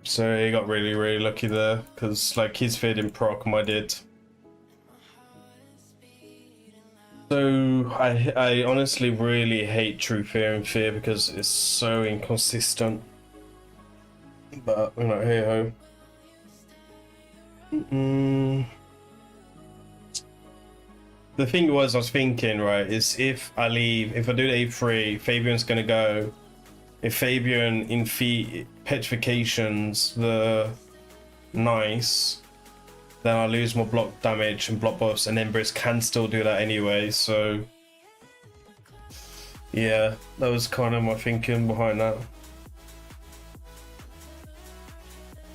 So he got really, really lucky there, because like his fear didn't proc, mine did. So I honestly really hate True Fear and Fear because it's so inconsistent. But you know, hey ho. The thing was, I was thinking, right, is if I leave, if I do the A3, Fabian's gonna go. If Fabian petrifications the Nice, then I lose more block damage and block buffs, and Empress can still do that anyway, so yeah, that was kind of my thinking behind that.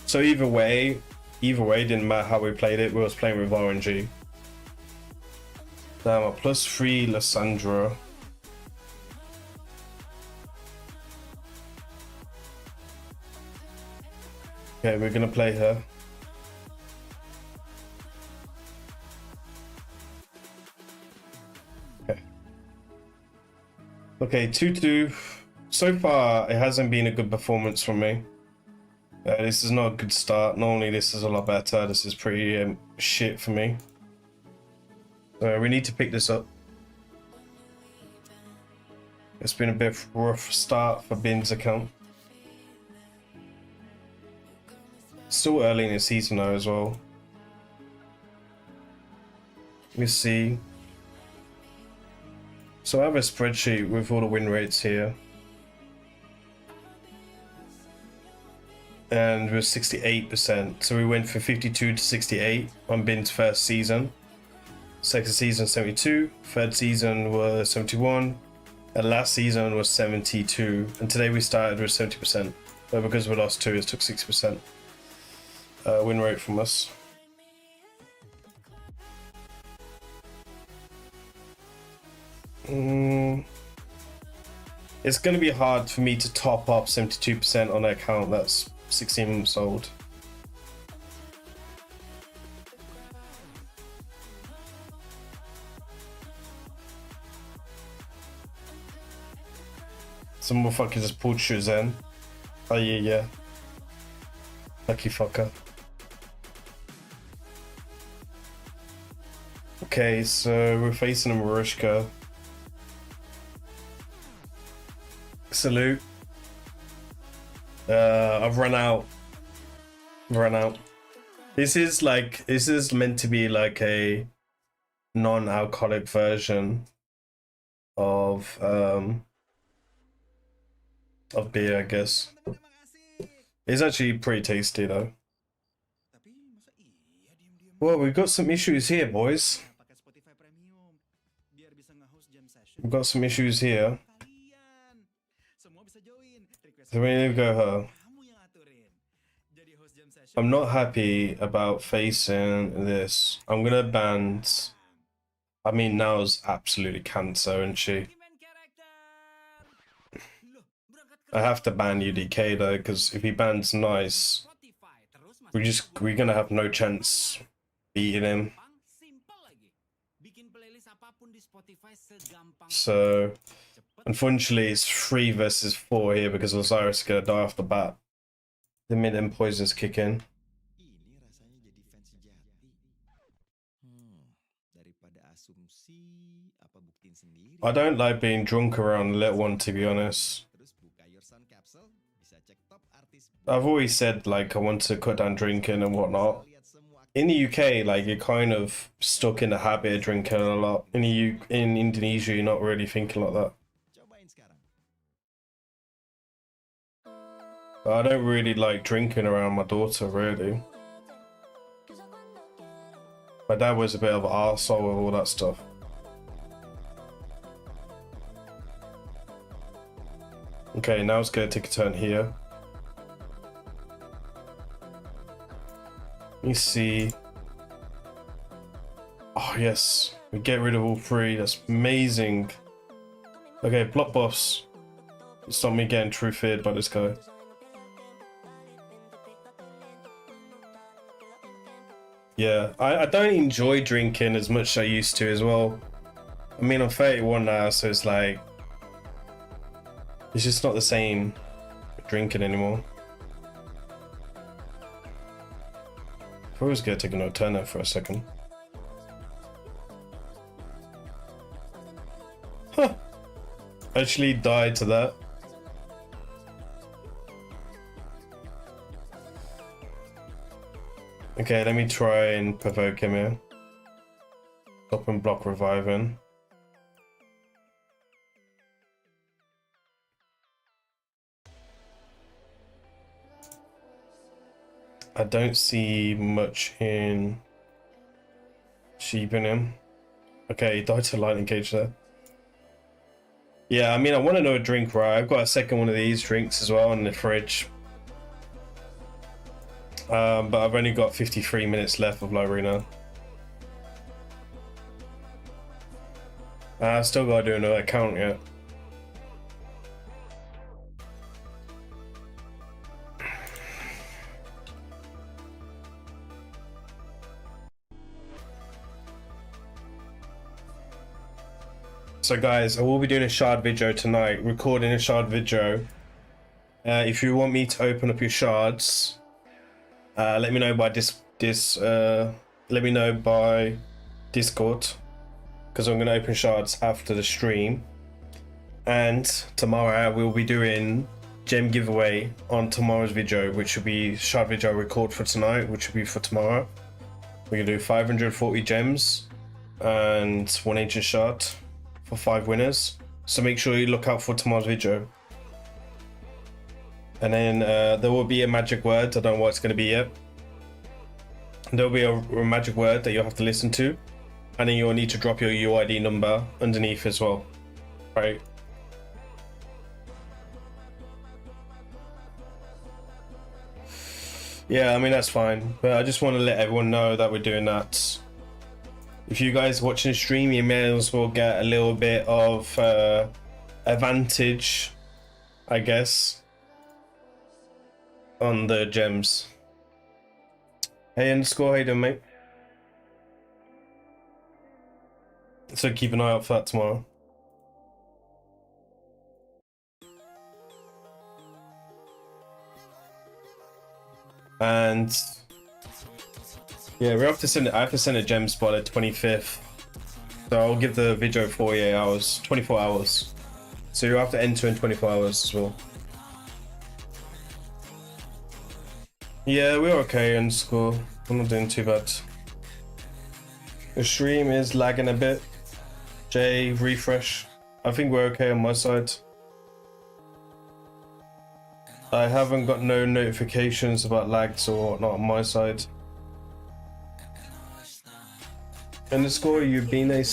So either way, didn't matter how we played it, we was playing with RNG. Damn, a +3 Lissandra. Okay, we're gonna play her. Okay, 2-2. So far, it hasn't been a good performance from me. This is not a good start. Normally, this is a lot better. This is pretty shit for me. We need to pick this up. It's been a bit rough start for Bin's account. Still early in the season though as well. Let me see. So I have a spreadsheet with all the win rates here. And we're 68%. So we went from 52 to 68 on Bin's first season. Second season 72, third season was 71, and last season was 72. And today we started with 70%. But because we lost 2, it took 6% win rate from us. It's going to be hard for me to top up 72% on an account that's 16 months old. Some motherfucker just pulled shoes in. Oh yeah. Lucky fucker. Okay, so we're facing a Marushka. Salute. I've run out. This is meant to be like a non-alcoholic version of beer, I guess. It's actually pretty tasty though. Well, we've got some issues here, boys. We've got some issues here. So we need to go her. I'm not happy about facing this. I'm gonna ban. I mean, Nao's absolutely cancer, isn't she? I have to ban UDK though, because if he bans Nice, we're gonna have no chance beating him. So unfortunately it's 3 versus 4 here because Osiris is gonna die off the bat. The mid-end poisons kick in. I don't like being drunk around the little one, to be honest. I've always said like I want to cut down drinking and whatnot. In the UK, like you're kind of stuck in the habit of drinking a lot. In Indonesia, you're not really thinking like that. But I don't really like drinking around my daughter, really. My dad was a bit of an arsehole with all that stuff. Okay, now it's gonna take a turn here. Let me see. Oh yes, we get rid of all 3. That's amazing. Okay, block boss. Stop me getting true feared by this guy. Yeah, I don't enjoy drinking as much as I used to as well. I mean, I'm 31 now, so it's like it's just not the same drinking anymore. I was gonna take a no turn there for a second. Huh. Actually died to that. Okay, let me try and provoke him here. Stop and block reviving. I don't see much in sheeping him. Okay, he died to lightning cage there. Yeah, I mean, I want to know a drink, right? I've got a second one of these drinks as well in the fridge. But I've only got 53 minutes left of Lyrina. I've still got to do another account yet. So guys, I will be doing a shard video tonight, recording a shard video. If you want me to open up your shards, let me know by let me know by Discord, because I'm going to open shards after the stream. And tomorrow we'll be doing gem giveaway on tomorrow's video, which will be shard video record for tonight, which will be for tomorrow. We're gonna do 540 gems and 1 ancient shard for 5 winners. So make sure you look out for tomorrow's video. And then there will be a magic word. I don't know what it's gonna be yet. There'll be a magic word that you'll have to listen to, and then you'll need to drop your UID number underneath as well, right? Yeah, I mean, that's fine, but I just want to let everyone know that we're doing that. If you guys watching the stream, you may as well get a little bit of advantage, I guess, on the gems. Hey, underscore, how you doing, mate? So keep an eye out for that tomorrow. And yeah, we have to send it. I have to send a gem spot at 25th. So I'll give the video 48 hours, 24 hours. So you have to enter in 24 hours as well. Yeah, we're okay in school. I'm not doing too bad. The stream is lagging a bit. Jay, refresh. I think we're okay on my side. I haven't got no notifications about lags or whatnot on my side. Underscore, you've been a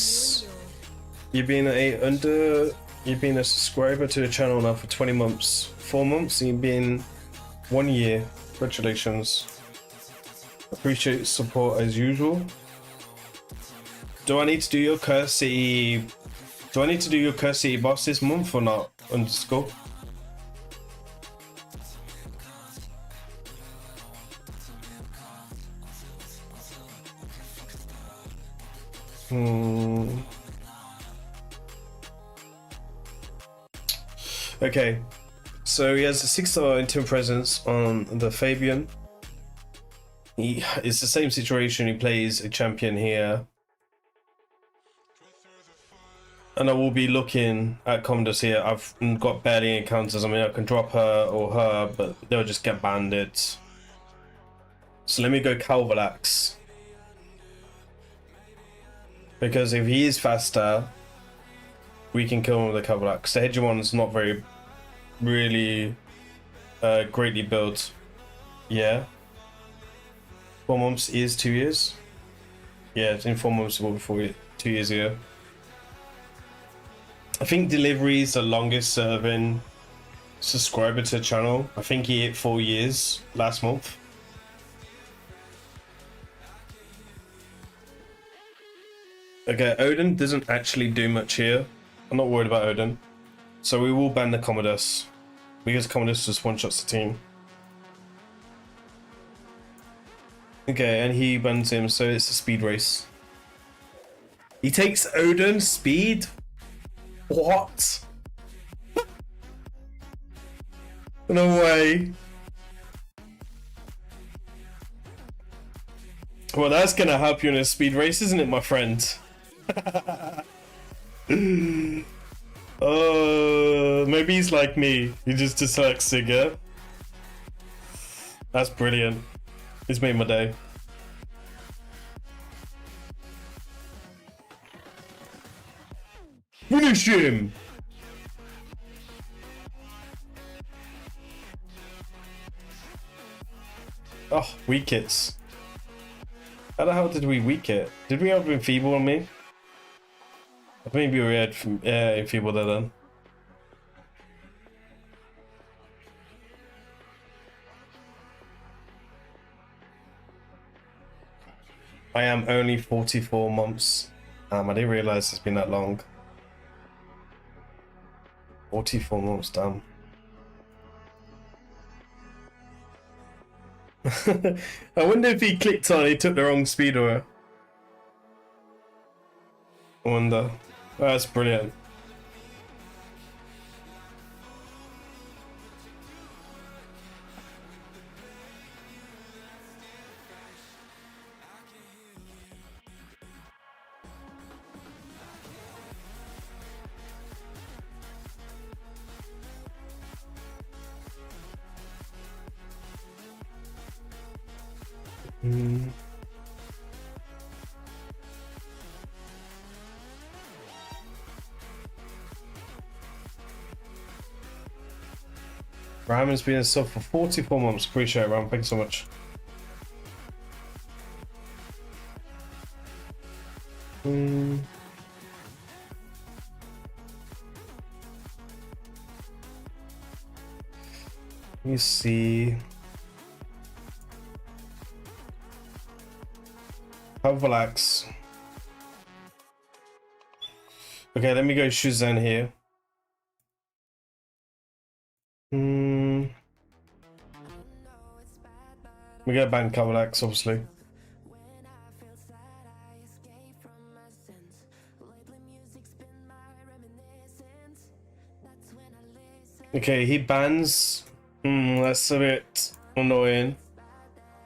subscriber to the channel now for 20 months. 4 months, and you've been 1 year. Congratulations. Appreciate support as usual. Do I need to do your Curse City boss this month or not? Underscore. Okay, so he has a 6-star intimate presence on the Fabian. It's the same situation. He plays a champion here, and I will be looking at commanders here. I've got barely encounters. I mean, I can drop her or her, but they'll just get banded. So let me go Calvalax, because if he is faster, we can kill him with the Calvalax. The Hegemon's not really greatly built. Yeah. 4 months is 2 years. Yeah, in 4 months will be 2 years ago. I think Delivery is the longest serving subscriber to the channel. I think he hit 4 years last month. Okay, Odin doesn't actually do much here. I'm not worried about Odin. So we will ban the Commodus, because Commodus just one-shots the team. Okay, and he bans him, so it's a speed race. He takes Odin speed? What? No way. Well, that's gonna help you in a speed race, isn't it, my friend? Maybe he's like me. He just dyslexic, yeah? That's brilliant. It's made my day. Finish him! Oh, weak hits. How the hell did we weak it? Did we have enfeeble on me? Maybe we had enfeeble there then. I am only 44 months. I didn't realize it's been that long. 44 months, damn. I wonder if he clicked on, he took the wrong speed away. I wonder. Oh, that's brilliant. Mm. Ram has been a sub for 44 months. Appreciate it, Ram. Thanks so much. Mm. Let me see. Relax. Okay, let me go Shuzan here. We get ban Cavalax, obviously. Okay, he bans. That's a bit annoying.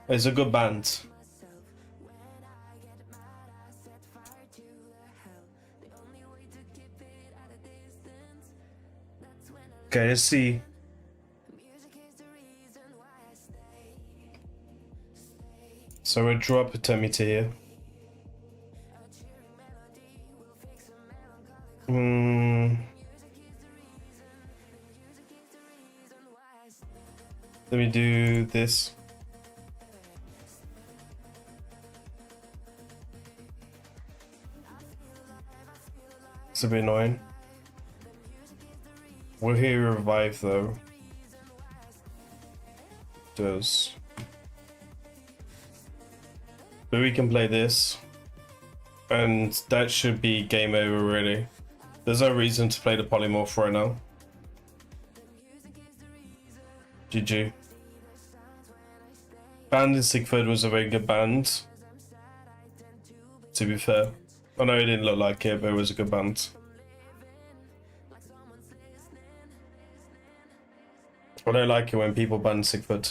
It's a good band. Okay, let's see. So we'll drop a Temita here. Let me do this. It's a bit annoying. We'll hear revive though. Does. But we can play this. And that should be game over really. There's no reason to play the polymorph right now. GG. Band in Sigford was a very good band. To be fair. I know it didn't look like it, but it was a good band. I don't like it when people ban Sigford.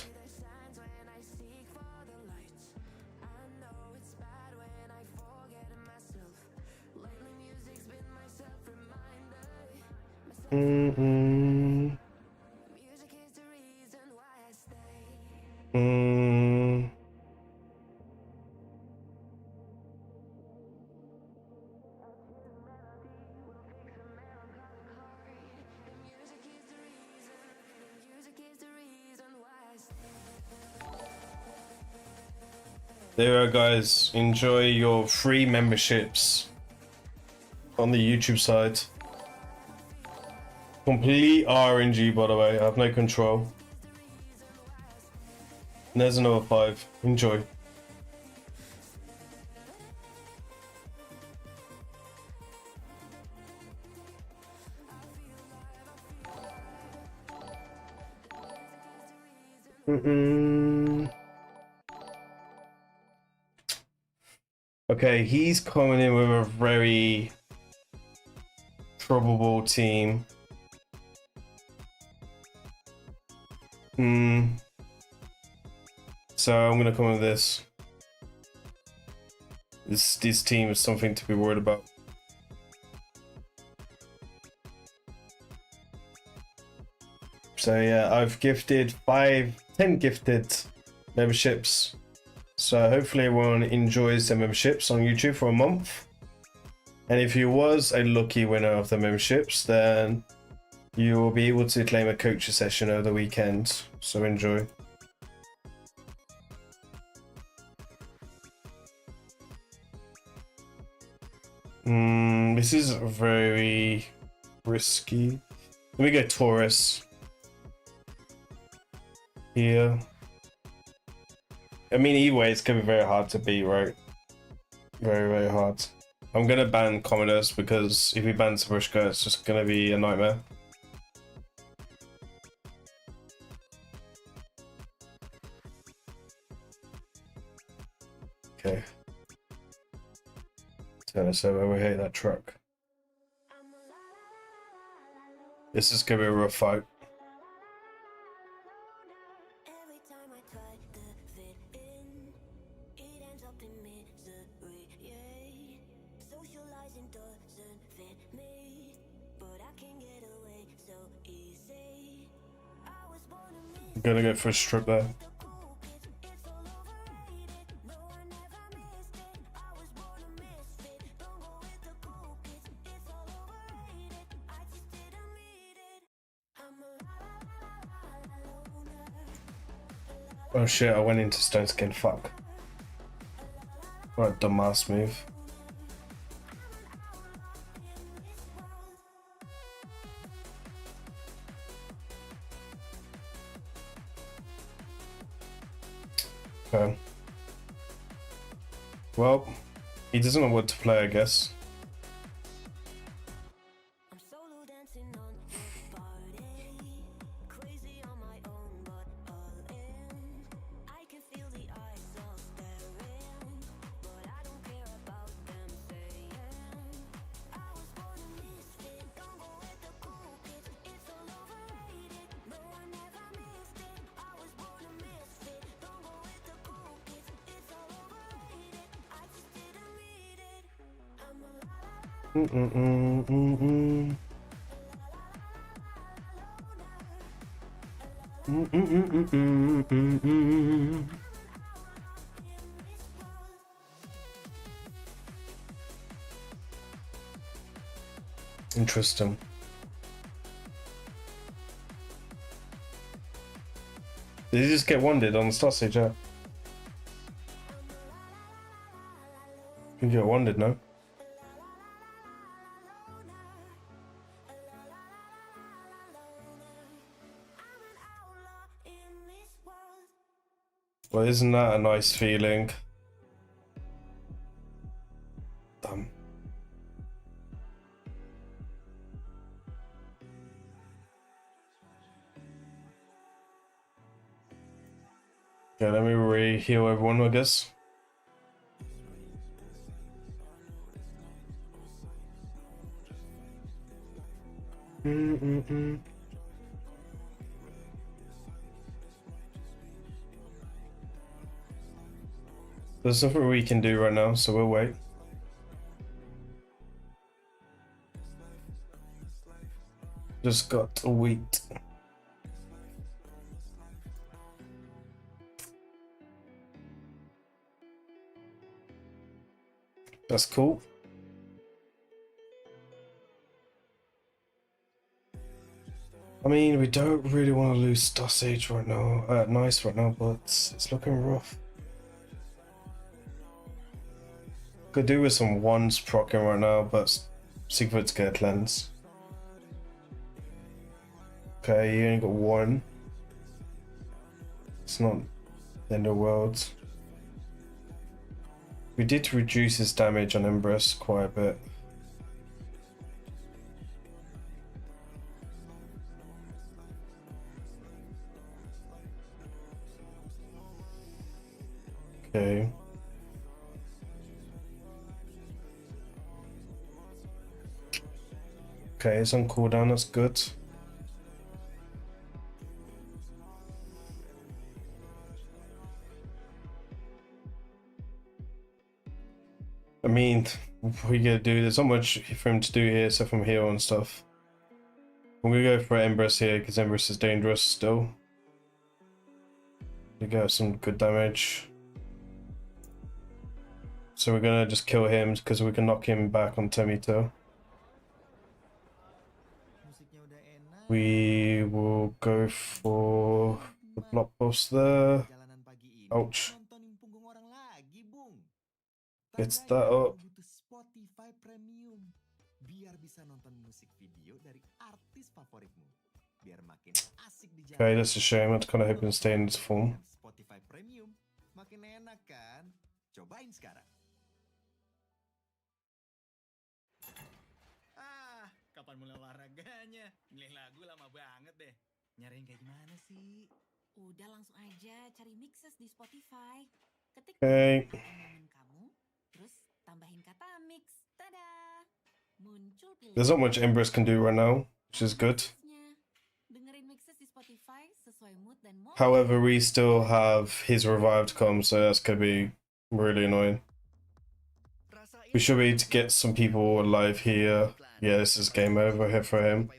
There you are, guys. Enjoy your free memberships on the YouTube side. Complete RNG, by the way. I have no control. And there's another 5. Enjoy. Okay, he's coming in with a very probable team. So I'm gonna come with this. This team is something to be worried about. So yeah, I've gifted 10 gifted memberships. So hopefully everyone enjoys the memberships on YouTube for a month. And if you was a lucky winner of the memberships, then you will be able to claim a coaching session over the weekend. So enjoy. This is very risky. Let me go Taurus here. I mean, either way, it's gonna be very hard to beat, right? Very, very hard. I'm gonna ban Commodus because if we ban Sabushka, it's just gonna be a nightmare. Okay. So over here, that truck. This is gonna be a rough fight. I'm gonna go for a strip there. Oh shit, I went into stone skin, fuck. What a dumbass move. Okay. Well, he doesn't know what to play, I guess. Interesting. Did he just get wanded on the start stage? Yeah. You get wanded, no? Well, isn't that a nice feeling? Damn. Okay, let me re-heal everyone, I guess. There's nothing we can do right now, so we'll wait. Just got a wheat. That's cool. I mean, we don't really want to lose Star Sage right now, nice right now, but it's looking rough. Could do with some ones proccing right now, but Sigurd's get a cleanse. Okay, you only got one. It's not the end of the world. We did reduce his damage on Embrus quite a bit. Okay. Okay, it's on cooldown, that's good. I mean, what are you gonna do? There's not much for him to do here except from heal and stuff. I'm gonna go for Embrus here because Embrus is dangerous still. We got some good damage. So we're gonna just kill him because we can knock him back on Temito. We will go for the block boss there. Ouch. Gets that up. Spotify Premium biar bisa nonton musik video dari artis favoritmu. Biar makin asik di jalan. Okay, that's a shame. I'd kind of hoping to stay in this form. Spotify Premium makin enak kan? Cobain sekarang. Kapan mulai olahraganya? Milih lagu lama banget deh. Nyariin kayak gimana sih? Udah langsung aja cari mixes di Spotify. Ketik Okay. momen kamu, terus tambahin kata mix. Tada! Muncul pilihan. There's not much Embrus can do right now, which is good. Dengerin mixes di Spotify sesuai mood dan momen. However, we still have his revive to come, so that's gonna be really annoying. We should be able to get some people alive here. Yeah, this is game over here for him.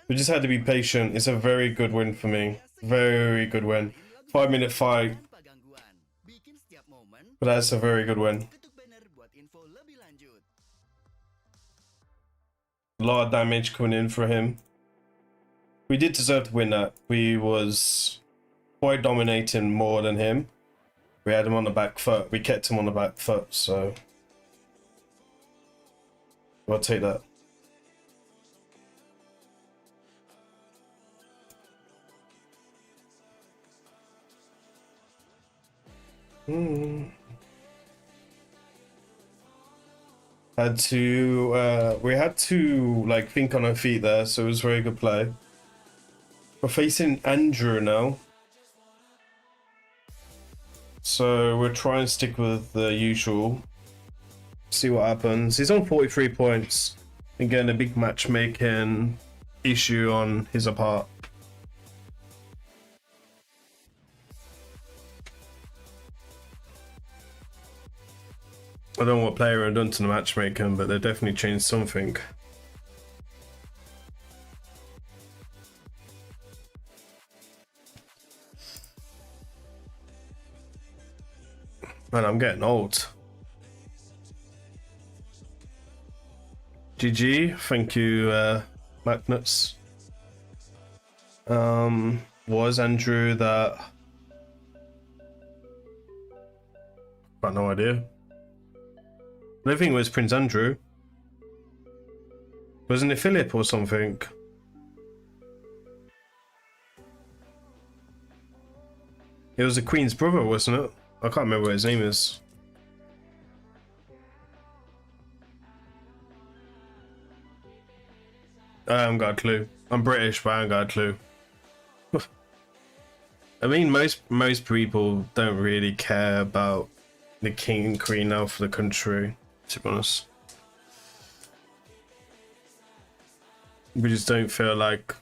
We just had to be patient. It's a very good win for me. Very good win. 5-minute fight. But that's a very good win. A lot of damage coming in for him. We did deserve to win that. We was Boy dominating more than him. We had him on the back foot. We kept him on the back foot, so I'll take that. Had to we had to like think on our feet there, so it was very good play. We're facing Andrew now, so we'll try and stick with the usual, see what happens. He's on 43 points. Again, a big matchmaking issue on his part. I don't know what player had done to the matchmaking, but they definitely changed something. Man, I'm getting old. GG, thank you, Magnus. Was Andrew that? Got no idea. I don't think it was Prince Andrew. Wasn't it Philip or something? It was the Queen's brother, wasn't it? I can't remember what his name is. I haven't got a clue. I'm British, but I haven't got a clue. I mean, most people don't really care about the king and queen now for the country, to be honest. We just don't feel like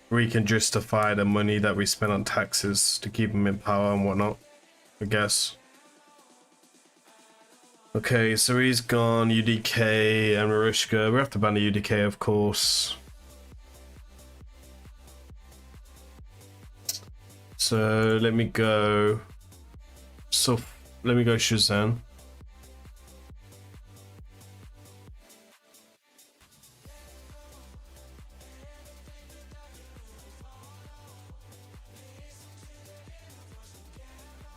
we can justify the money that we spend on taxes to keep them in power and whatnot, I guess. Okay, so he's gone, UDK and Marushka. We have to ban the UDK, of course. So let me go. So let me go Shazam.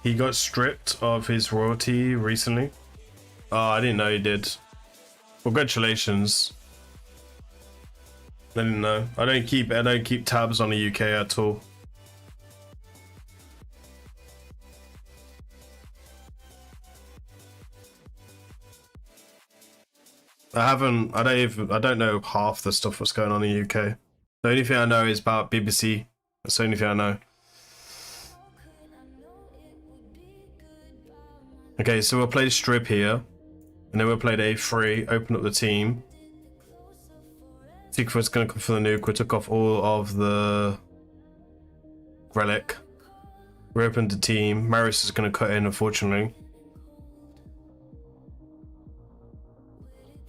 He got stripped of his royalty recently. Oh, I didn't know he did. Congratulations. I didn't know. I don't keep tabs on the UK at all. I don't know half the stuff that's going on in the UK. The only thing I know is about BBC. That's the only thing I know. Okay, so we'll play strip here. And then we'll play the A3, open up the team. Sigfrid's gonna come for the nuke. We took off all of the relic. We opened the team. Maris is gonna cut in, unfortunately.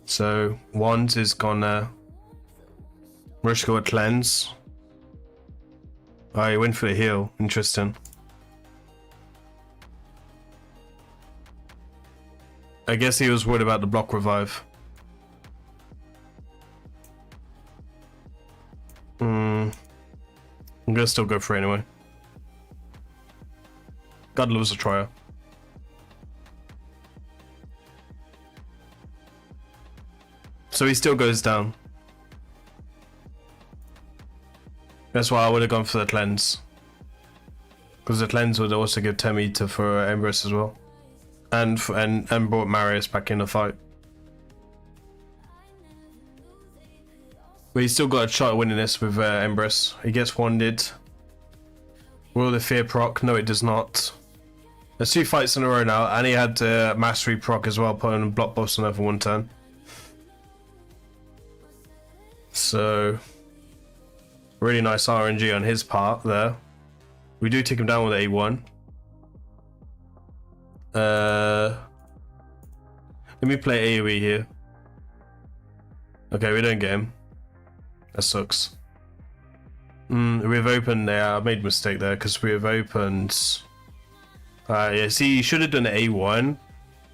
So Wands is gone there. Marushka with cleanse. Oh, he went for the heal. Interesting. I guess he was worried about the block revive. I'm gonna still go for it anyway. God loves a trier. So he still goes down. That's why I would have gone for the cleanse. Because the cleanse would also give Temi to for Empress as well. And brought Marius back in the fight. But he's still got a shot at winning this with Empress. He gets wanded. Will the fear proc? No, it does not. There's 2 fights in a row now, and he had mastery proc as well, putting a block boss on over 1 turn. So really nice RNG on his part there. We do take him down with A1. Let me play AoE here. Okay, we don't get him. That sucks. We've opened there. I made a mistake there because we have opened. Yeah, see, he should have done A1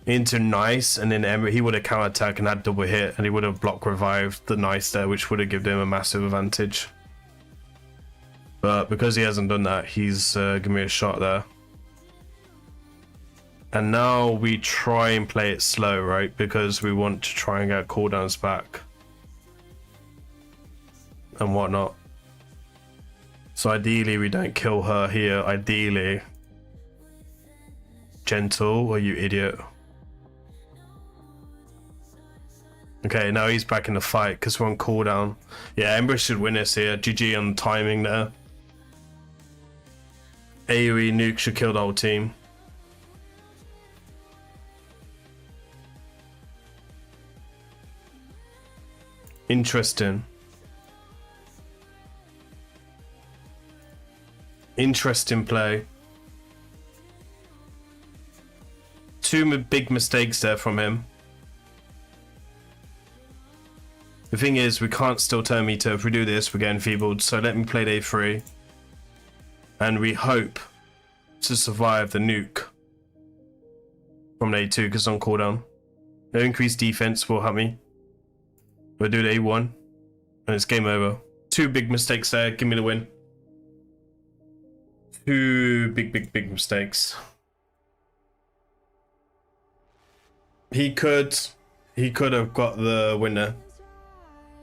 into Nice, and then he would have counter attack and had double hit, and he would have block revived the Nice there, which would have given him a massive advantage. But because he hasn't done that, he's given me a shot there. And now we try and play it slow, right? Because we want to try and get cooldowns back. And whatnot. So ideally we don't kill her here. Ideally. Gentle, or you idiot. Okay, now he's back in the fight because we're on cooldown. Yeah, Ember should win this here. GG on the timing there. AoE nuke should kill the whole team. Interesting. Interesting play. Two big mistakes there from him. The thing is, we can't still turn meter. If we do this, we're getting enfeebled. So let me play day 3. And we hope to survive the nuke from day 2 because it's on cooldown. No increased defense will help me. We'll do day 1. And it's game over. 2 big mistakes there. Give me the win. 2 big mistakes. He could have got the winner.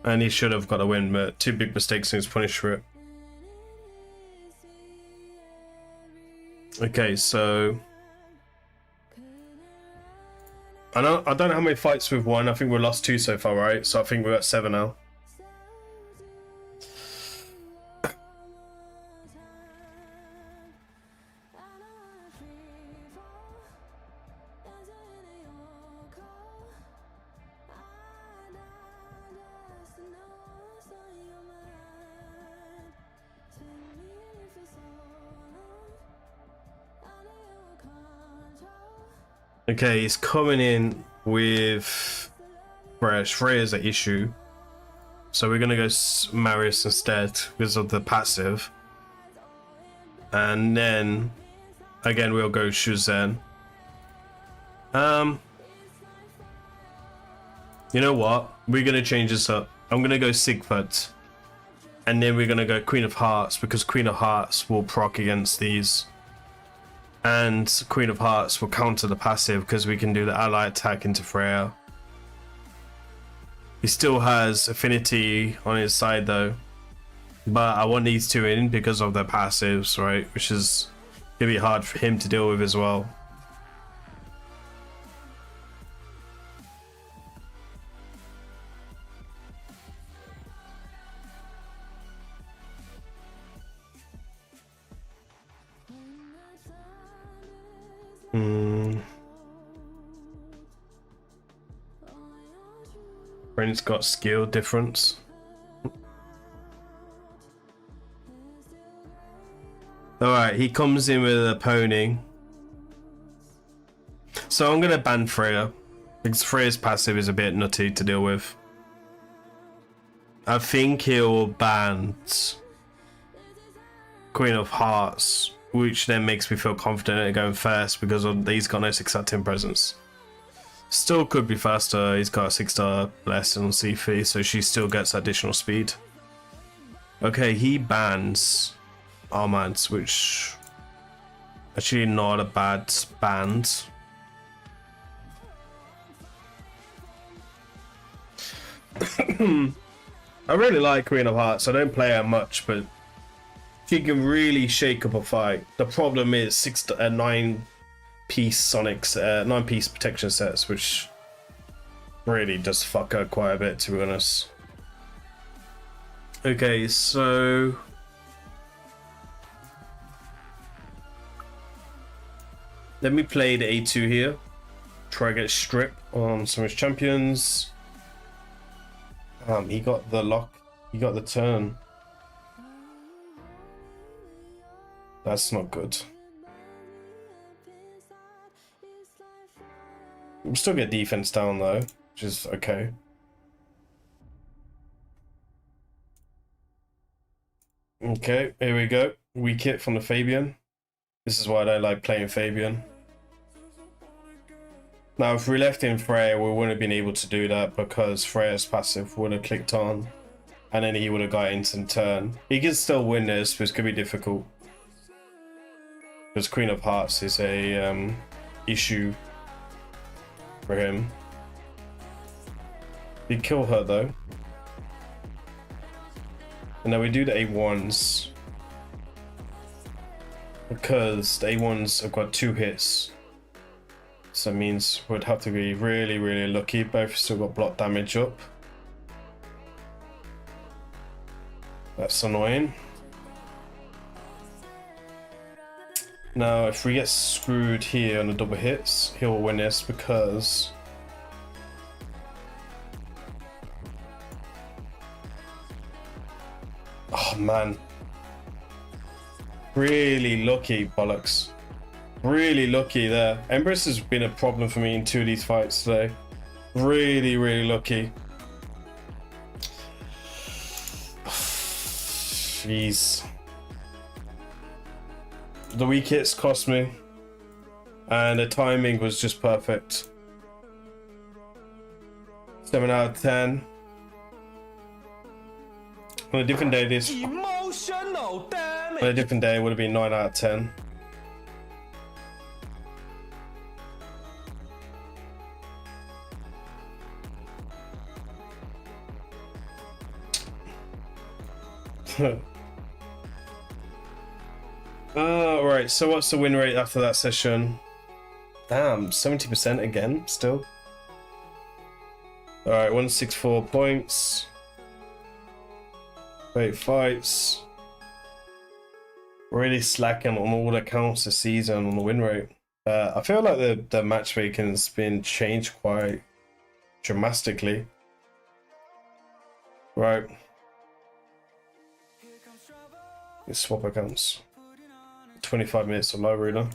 And he should have got a win, but 2 big mistakes and he was punished for it. Okay, so I don't know how many fights we've won. I think we've lost 2 so far, right? So I think we're at 7 now. Okay, he's coming in with Fresh. Freya's an issue. So we're going to go Marius instead because of the passive. And then, again, we'll go Shuzhen. You know what? We're going to change this up. I'm going to go Sigvard. And then we're going to go Queen of Hearts because Queen of Hearts will proc against these. And Queen of Hearts will counter the passive because we can do the ally attack into Freya. He still has Affinity on his side though. But I want these 2 in because of their passives, right? Which is going to be hard for him to deal with as well. Brent's got skill difference. Alright, he comes in with a pony. So I'm gonna ban Freya. Because Freya's passive is a bit nutty to deal with. I think he'll ban Queen of Hearts, which then makes me feel confident at going first because he's got no 6-star team presence. Still could be faster. He's got a 6-star less on C3, so she still gets additional speed. Okay, he bans Armands, which actually not a bad band. I really like Queen of Hearts. I don't play her much, but she can really shake up a fight. The problem is 9-piece Sonics, 9-piece protection sets, which really does fuck her quite a bit, to be honest. Okay, so let me play the A2 here. Try to get strip on some of his champions. He got the lock. He got the turn. That's not good. We'll still get defense down though, which is okay. Okay, here we go. Weak hit from the Fabian. This is why I don't like playing Fabian. Now, if we left in Freya, we wouldn't have been able to do that because Freya's passive would have clicked on and then he would have got instant turn. He can still win this, but it's gonna be difficult because Queen of Hearts is a issue for him. We kill her though, and then we do the A1s because the A1s have got 2 hits, so it means we'd have to be really, really lucky. Both still got block damage up. That's annoying. Now, if we get screwed here on the double hits, he'll win this because oh man, really lucky, bollocks. Really lucky there. Empress has been a problem for me in 2 of these fights today. Really, really lucky. Jeez. The weak hits cost me, and the timing was just perfect. 7 out of 10. On a different day, this. Emotional damage. On a different day, it would have been 9 out of 10. Right, so what's the win rate after that session? Damn, 70% again, still. Alright, 164 points. 8 fights. Really slacking on all accounts this season on the win rate. I feel like the matchmaking has been changed quite dramatically. Right. Let's swap accounts. 25 minutes of low reader.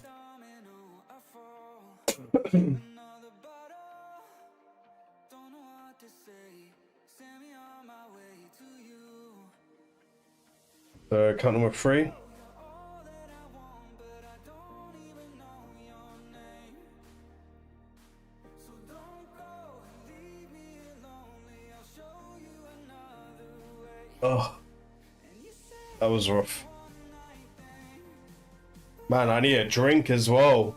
So account number 3. Oh, that was rough. Man, I need a drink as well.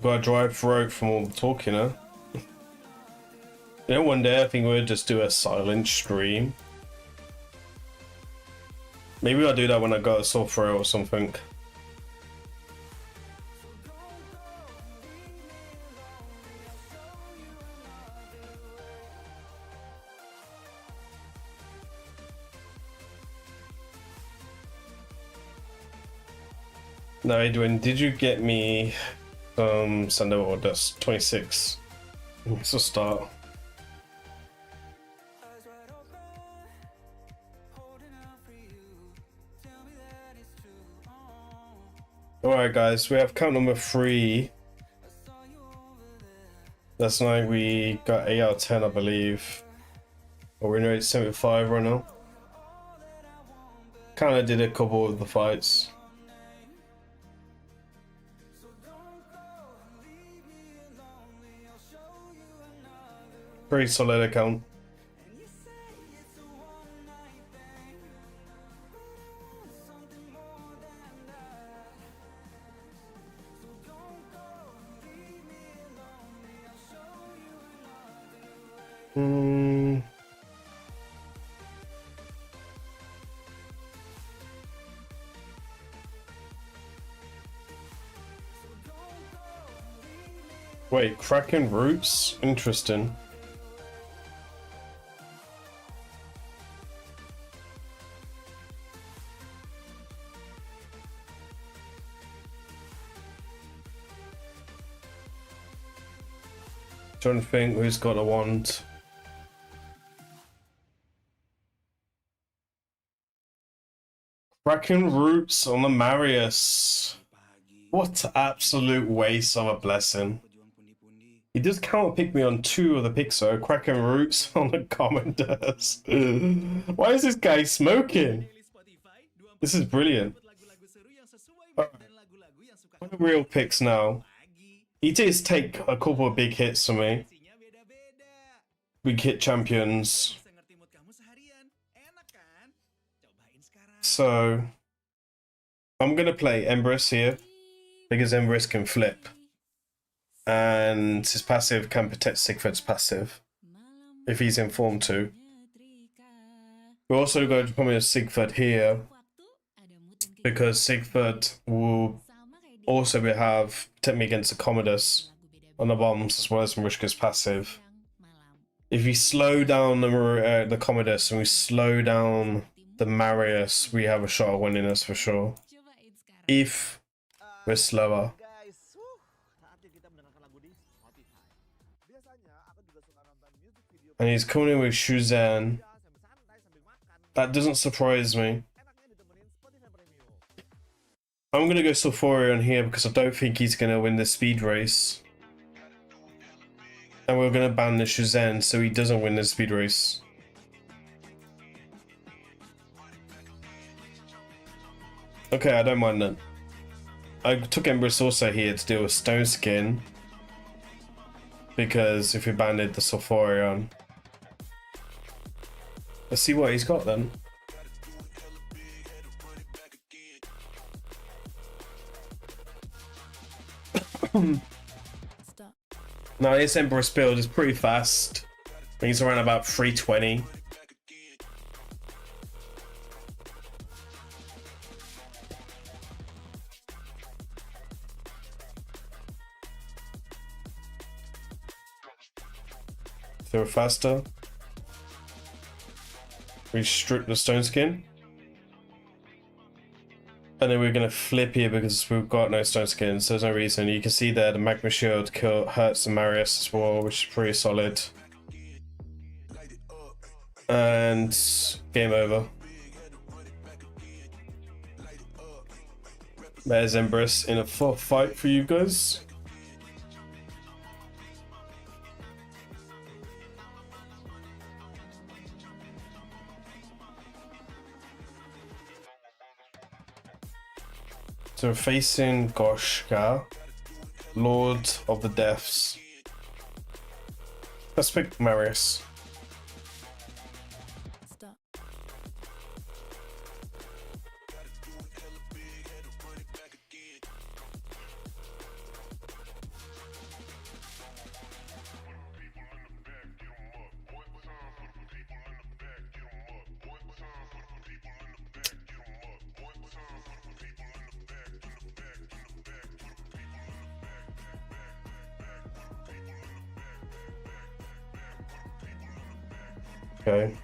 Gotta drive throat from all the talk, you know? You know, one day I think we'll just do a silent stream. Maybe I'll do that when I got a sore throat or something. No, Edwin, did you get me Sunday or Dust 26? It's a start. Alright guys, we have count number 3. Last night we got 8 out of 10, I believe. Our win rate 75 right now. Kinda did a couple of the fights. Pretty solid account. Wait, Kraken Roots? Interesting. Trying to think who's got a wand. Kraken Roots on the Marius. What absolute waste of a blessing. He does counter pick me on 2 of the picks though. Kraken Roots on the Commanders. Why is this guy smoking? This is brilliant. What are real picks now? He did take a couple of big hits for me. big hit champions. So I'm gonna play Empress here because Empress can flip, and his passive can protect Sigfrid's passive if he's informed to. We're also going to promise Sigfrid here because Sigfrid will also have protect me against the Commodus on the bombs as well as Mariska's passive. If we slow down the Commodus and we slow down the Marius, we have a shot of winning this for sure. If we're slower. Guys, saatnya kita mendengarkan lagu di Spotify. Biasanya aku juga suka nonton music video. And he's coming in with Shuzan. Sambil santai sambil makan. That doesn't surprise me. Enaknya ditemenin Spotify Premium. I'm going to go Sulfurion here because I don't think he's going to win the speed race. And we're going to ban the Shuzan so he doesn't win the speed race. Okay, I don't mind that. I took Empress also here to deal with Stone Skin. Because if we banded the Sulfurion. Let's see what he's got then. Now this Empress build is pretty fast. I think it's around about 320. So we're faster. We strip the Stone Skin. And then we're going to flip here because we've got no Stone Skin, so there's no reason. You can see there the Magma Shield hurts the Marius as well, which is pretty solid. And game over. There's Empress in a full fight for you guys. So we're facing Goshka, Lord of the Deaths. Let's pick Marius. Stop. Okay.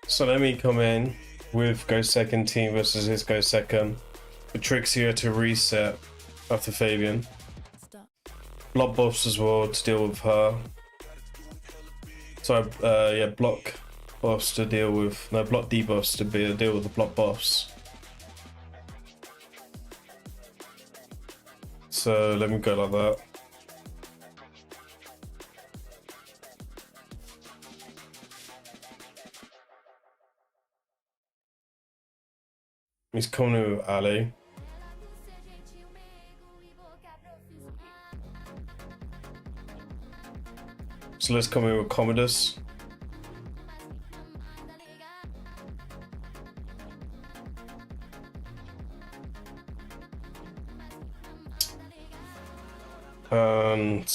So let me come in with Go Second team versus his Go Second. The trick's here to reset after Fabian. Stop. Block buffs as well to deal with her. So yeah, block buffs to deal with, no, block debuffs to deal with the block buffs. So let me go like that. He's coming with Ali. So let's come in with Commodus. And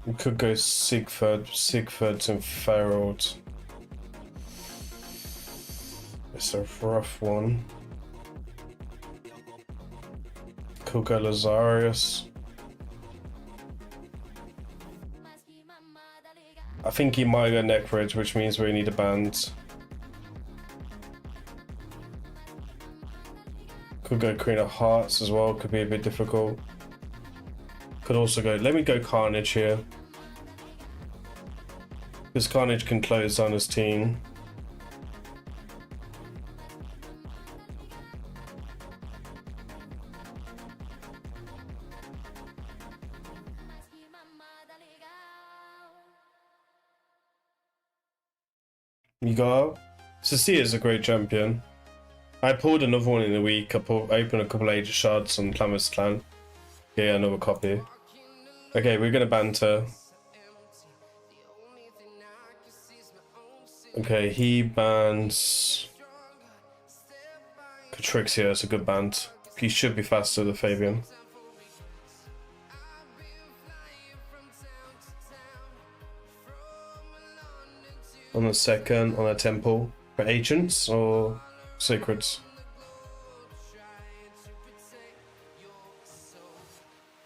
we could go Sigfrid and Ferald. It's a rough one. Could go Lazarus. I think he might go Necrid, which means we need a band. Could go Queen of Hearts as well, could be a bit difficult. Could also go, let me go Carnage here. Because Carnage can close down his team. You go. Cecilia is a great champion. I pulled another one in the week. I opened a couple of Age of Shards on Clamorous Clan. Yeah, another copy. Okay, we're gonna banter. Okay, he bans Catrixia. It's a good band. He should be faster than Fabian. On the second, on a temple for agents or secrets.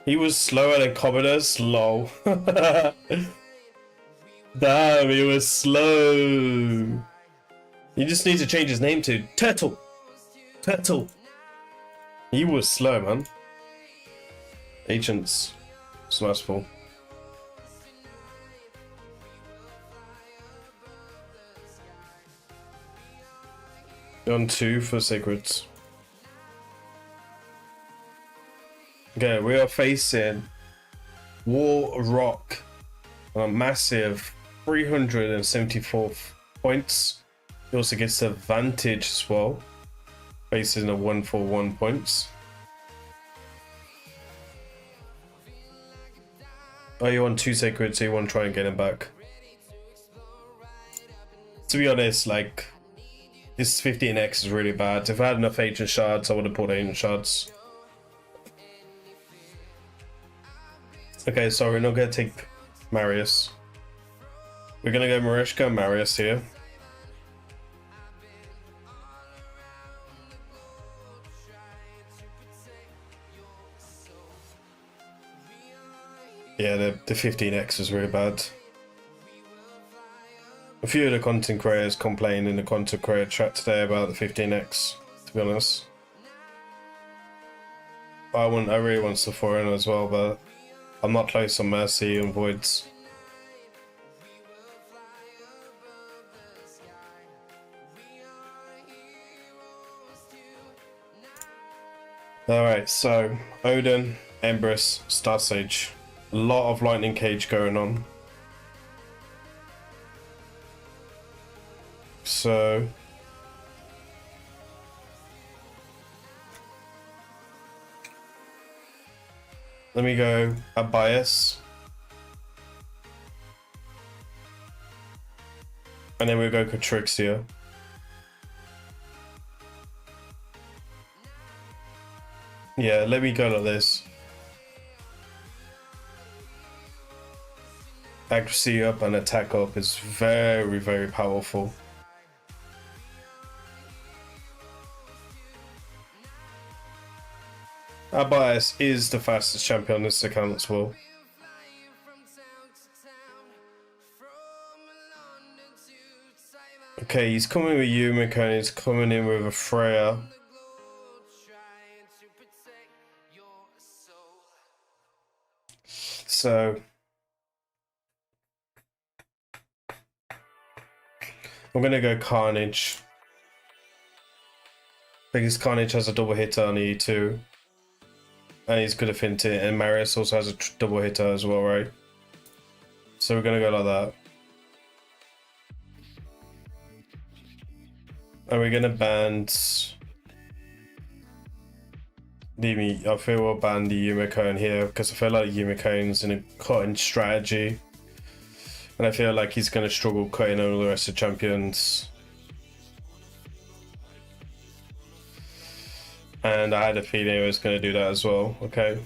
He was slower than Commodus. Lol. Damn, he was slow. You just need to change his name to Turtle. Turtle. He was slow, man. Agents. Smashful. On 2 for secrets. Okay, we are facing War Rock on a massive 374 points. He also gets the advantage as well, facing a 141 points. Oh, you want 2 sacred, so you want to try and get him back. To be honest, like, this 15x is really bad. If I had enough ancient shards, I would have pulled ancient shards. Okay, so we're not gonna take Marius. We're gonna go Marishka and Marius here. Yeah, the 15x is really bad. A few of the content creators complained in the content creator chat today about the 15x, to be honest. I really want Sephora as well, but I'm not close on Mercy and Voids. Alright, so Odin, Empress, Star Sage. A lot of Lightning Cage going on. So let me go Abias. And then we'll go Catrixia. Yeah, let me go like this. Accuracy up and attack up is very, very powerful. Abias is the fastest champion on this account as well. Okay, he's coming with Yumiko and he's coming in with a Freya. So I'm gonna go Carnage. Because Carnage has a double hitter on E2. And he's good at Fint it, and Marius also has a double hitter as well, right? So we're gonna go like that. And we're gonna ban I feel we'll ban the Yumiko in here because I feel like Yumiko's in a cutting strategy. And I feel like he's gonna struggle cutting all the rest of the champions. And I had a feeling he was going to do that as well. Okay.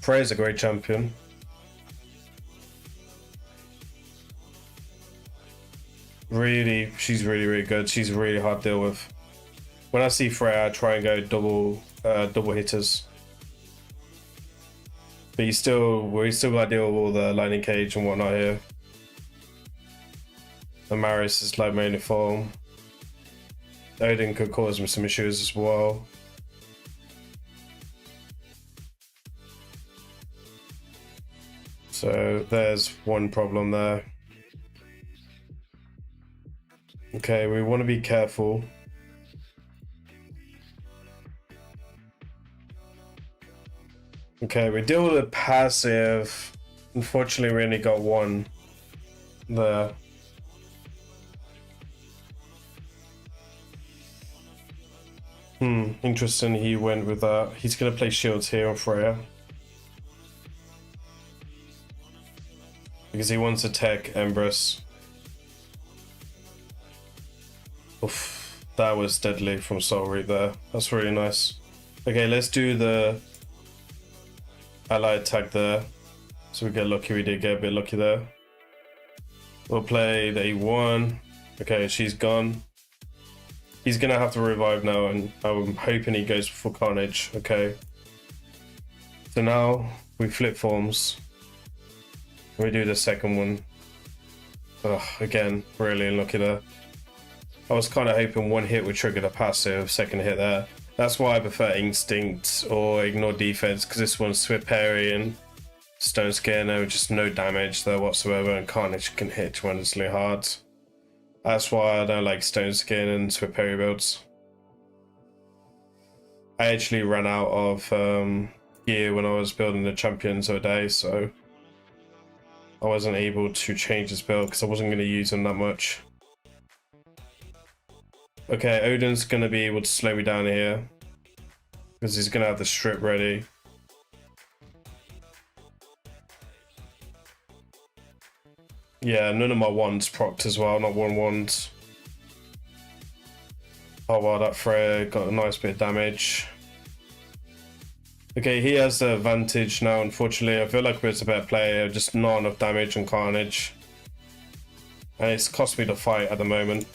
Freya's a great champion. Really, she's really good. She's really hard to deal with. When I see Freya, I try and go double hitters. But we still got to deal with all the Lightning Cage and whatnot here. The Marius is like mainly form. Odin could cause him some issues as well. So there's one problem there. Okay, we want to be careful. Okay, we deal with a passive. Unfortunately, we only got one there. Interesting. He went with that. He's gonna play shields here on Freya because he wants to tech Empress. Oof, that was deadly from Soul Reap there. That's really nice. Okay, let's do the allied tag there. So we get lucky. We did get a bit lucky there. We'll play the A1. Okay, she's gone. He's gonna have to revive now, and I'm hoping he goes for Carnage. Okay. So now we flip forms. We do the second one. Ugh, again, really unlucky there. I was kind of hoping one hit would trigger the passive, second hit there. That's why I prefer Instinct or Ignore Defense, because this one's Swift Parry and Stone Scare, no, just no damage there whatsoever, and Carnage can hit tremendously hard. That's why I don't like Stone Skin and Swift Parry builds. I actually ran out of gear when I was building the champions of a day, so I wasn't able to change this build because I wasn't going to use them that much. Okay, Odin's going to be able to slow me down here because he's going to have the strip ready. Yeah, none of my wands procced as well, not one wand. Oh wow, that Freya got a nice bit of damage. Okay, he has the advantage now, unfortunately. I feel like we're a better player, just not enough damage on Carnage. And it's cost me the fight at the moment.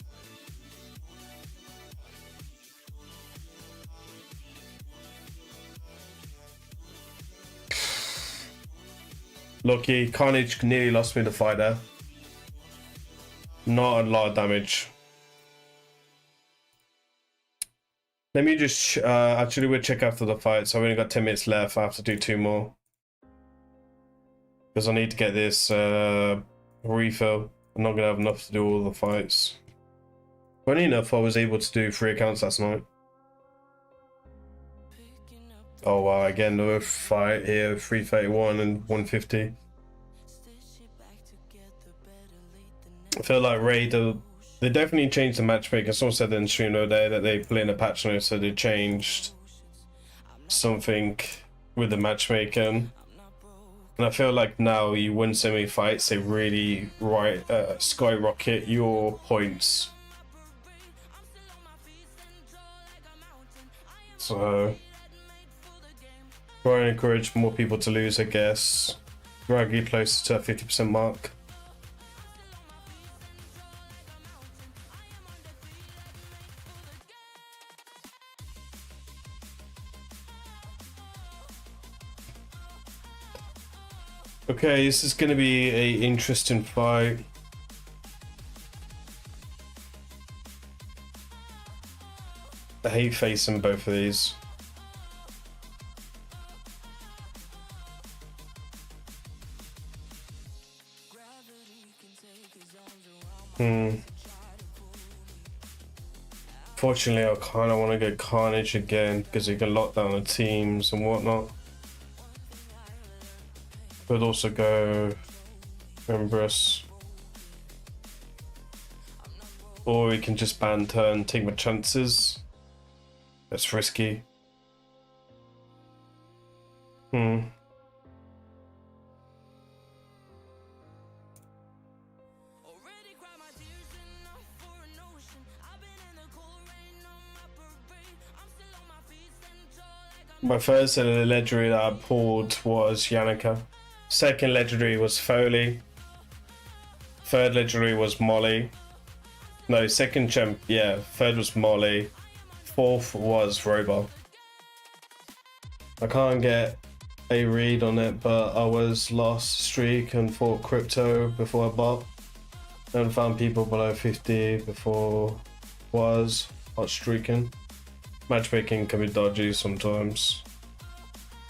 Lucky, Carnage nearly lost me the fight there. Not a lot of damage. Let me just actually we'll check after the fight. So I've only got 10 minutes left. I have to do 2 more because I need to get this refill. I'm not gonna have enough to do all the fights. Funny enough, I was able to do 3 accounts last night. Oh wow, again another fight here, 331 and 150. I feel like Raid, they definitely changed the matchmaking. Someone said in the stream the other day that they put in a patch note, so they changed something with the matchmaking. And I feel like now you win so many fights, they really skyrocket your points. So try and encourage more people to lose, I guess. Drag you closer to a 50% mark. Okay, this is going to be an interesting fight. I hate facing both of these. Fortunately, I kind of want to go Carnage again because you can lock down the teams and whatnot. Could also go Empress. Or we can just ban turn, take my chances. That's risky. My first legendary that I pulled was Yannicka. Second legendary was Foley. Third legendary was Molly. No, second champ, yeah. Third was Molly. Fourth was Robo. I can't get a read on it, but I was lost streak and fought crypto before I bought. And found people below 50 before was hot streaking. Matchmaking can be dodgy sometimes.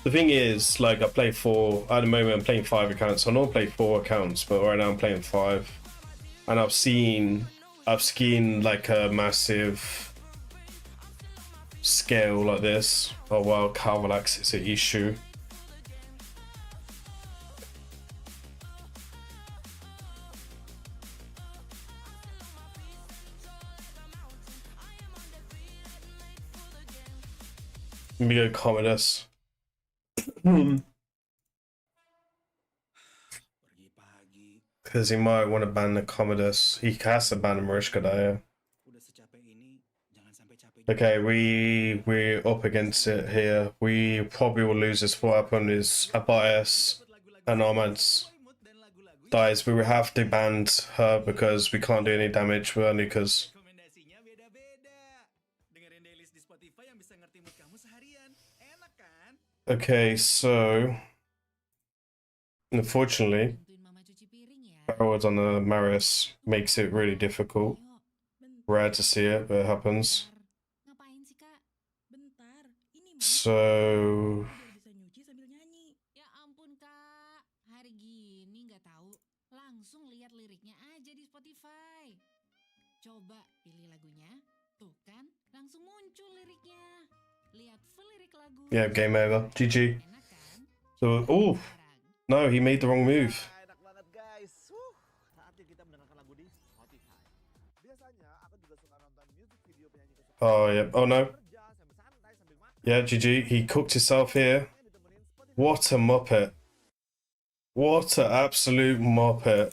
The thing is, like, I play 4, at the moment I'm playing 5 accounts. I normally play 4 accounts, but right now I'm playing 5. And I've seen like a massive scale like this. Oh wow, Calvalax is an issue. Let me go Commodus. Because he might want to ban the Commodus. He has to ban the Mariska Daya. Okay, we're up against it here. We probably will lose this. What happened is Abias and Armands dies. We will have to ban her because we can't do any damage with only because. Okay, so unfortunately, Bantuin Mama cuci piring ya. Farrell's on the Marius makes it really difficult. Ayo, bentar. Rare to see it, but it happens. Ngapain sih, Kak? Bentar. Ini, Mas. So Biar bisa nyuci sambil nyanyi. Ya ampun, Kak. Hari gini nggak tahu. Langsung lihat liriknya aja di Spotify. Coba pilih lagunya. Tuh kan, langsung muncul liriknya. Lihat full lirik lagu. yeah, game over. GG. Enak kan? So oh Sekarang, no, he made the wrong move. Enak banget guys. Saatnya kita mendengarkan lagu di Spotify. Biasanya aku juga suka nonton music video penyanyi kesukaan. Oh yeah. Oh no. Kerja sambil santai sambil makan. Yeah, GG. He cooked himself here. Ditemenin Spotify. What a muppet. What an absolute muppet.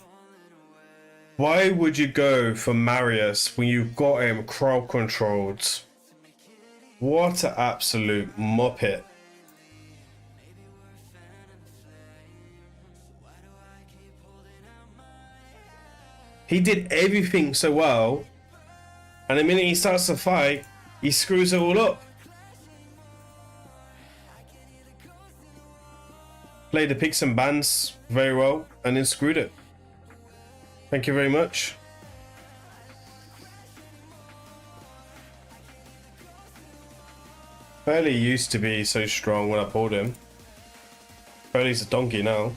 Why would you go for Marius when you've got him crowd controlled? What an absolute muppet. He did everything so well, and the minute he starts to fight, he screws it all up. Played the picks and bans very well, and then screwed it. Thank you very much. Burley used to be so strong when I pulled him. Burley's a donkey now.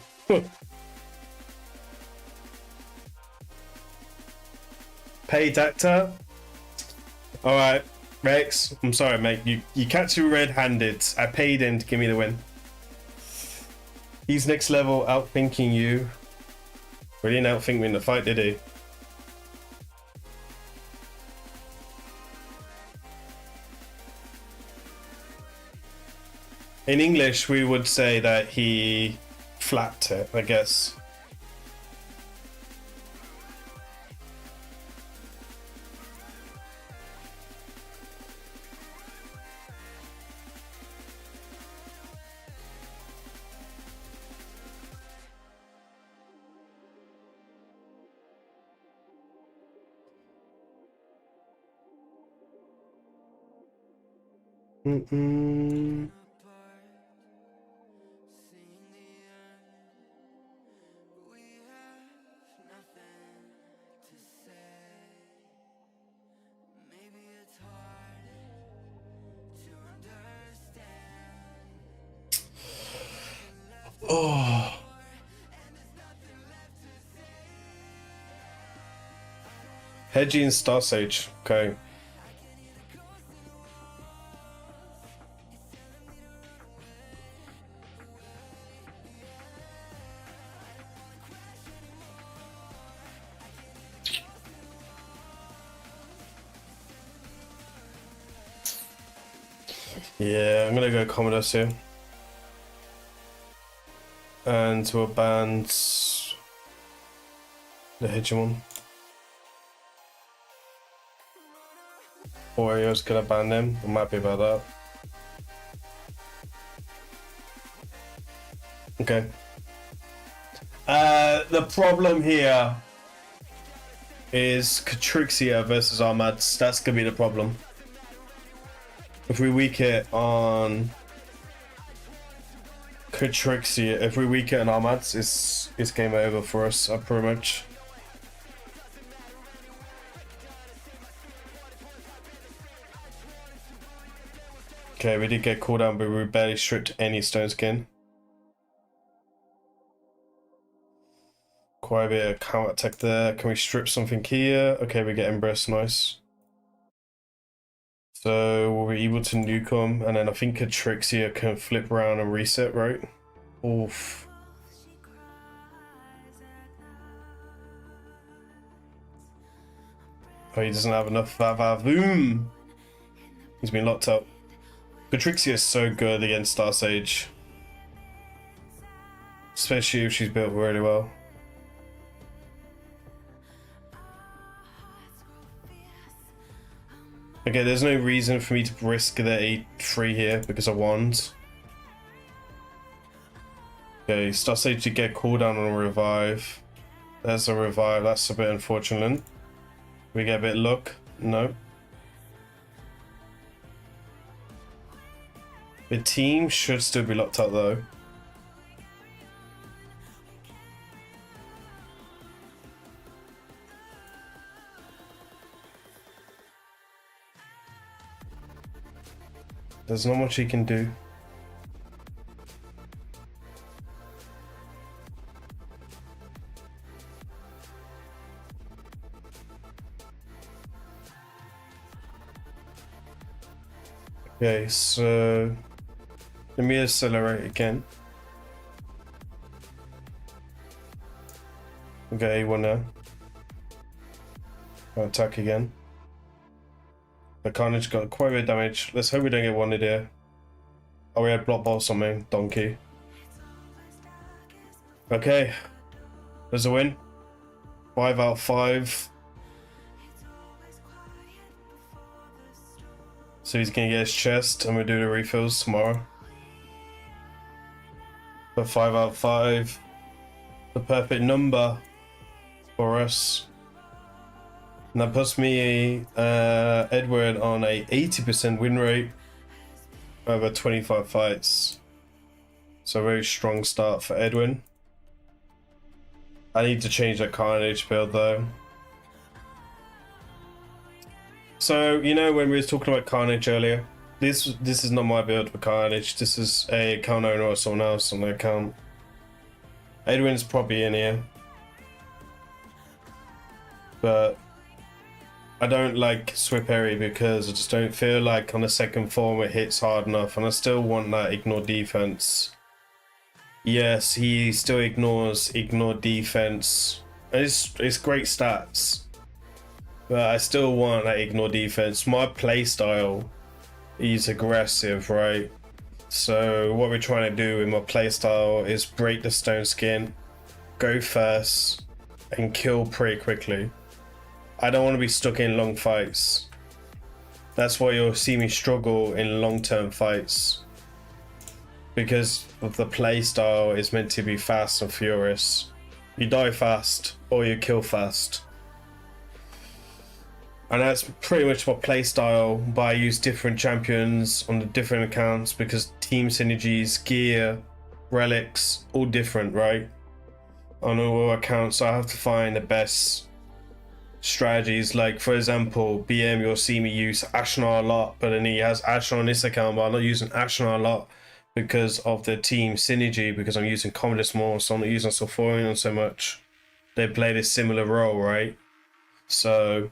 Paid actor. Alright, Rex. I'm sorry, mate. You catch you red-handed. I paid him to give me the win. He's next level outthinking you. Well, he didn't outthink me in the fight, did he? In English, we would say that he flapped it, I guess. Mm-mm. Oh. Hedgie and Star Sage. Okay. Yeah, I'm gonna go Commodus here. And to a band the Hegemon. Orio's gonna ban them. I'm happy about that. Okay. The problem here is Catrixia versus Armads. That's gonna be the problem. If we weak it on Catrixia, if we weak it on Armads, it's game over for us, pretty much. Okay, we did get cooldown, but we barely stripped any stone skin. Quite a bit of counter attack there. Can we strip something here? Okay, we get Embrace, nice. So we'll be able to nuke them, and then I think Catrixia can flip around and reset, right? Oof. Oh, he doesn't have enough Vavavoom. He's been locked up. Patricia is so good against Star Sage. Especially if she's built really well. Okay, there's no reason for me to risk the 8-3 here because of wands. Okay, Star Sage to get cooldown on a revive. There's a revive, that's a bit unfortunate. We get a bit of luck. No. The team should still be locked up though. There's not much he can do. Okay, so let me accelerate again. Okay, one now. I'll attack again. The Carnage got quite a bit of damage. Let's hope we don't get wanted here. Oh, we had block ball or something. Donkey. Okay. There's a win. 5 out of 5. So he's gonna get his chest and we'll do the refills tomorrow. But 5 out of 5. The perfect number for us. And that puts me Edward on a 80% win rate over 25 fights. So a very strong start for Edwin. I need to change that Carnage build though. So, you know, when we were talking about Carnage earlier, this is not my build for Carnage. This is a account owner or someone else on the account. Edwin's probably in here. But I don't like Swiperi because I just don't feel like on the second form it hits hard enough, and I still want that ignore defense. Yes, he still ignore defense. It's great stats, but I still want that ignore defense. My playstyle is aggressive, right? So what we're trying to do in my playstyle is break the stone skin, go first, and kill pretty quickly. I don't want to be stuck in long fights. That's why you'll see me struggle in long-term fights. Because of the playstyle is meant to be fast and furious. You die fast or you kill fast. And that's pretty much my playstyle, but I use different champions on the different accounts because team synergies, gear, relics, all different, right? On all accounts, so I have to find the best strategies. Like for example, BM, you'll see me use Ashnar a lot, but then he has Ashnar on this account, but I'm not using Ashnar a lot because of the team synergy, because I'm using Commodus more, so I'm not using Sulfurion so much. They play this similar role, right? So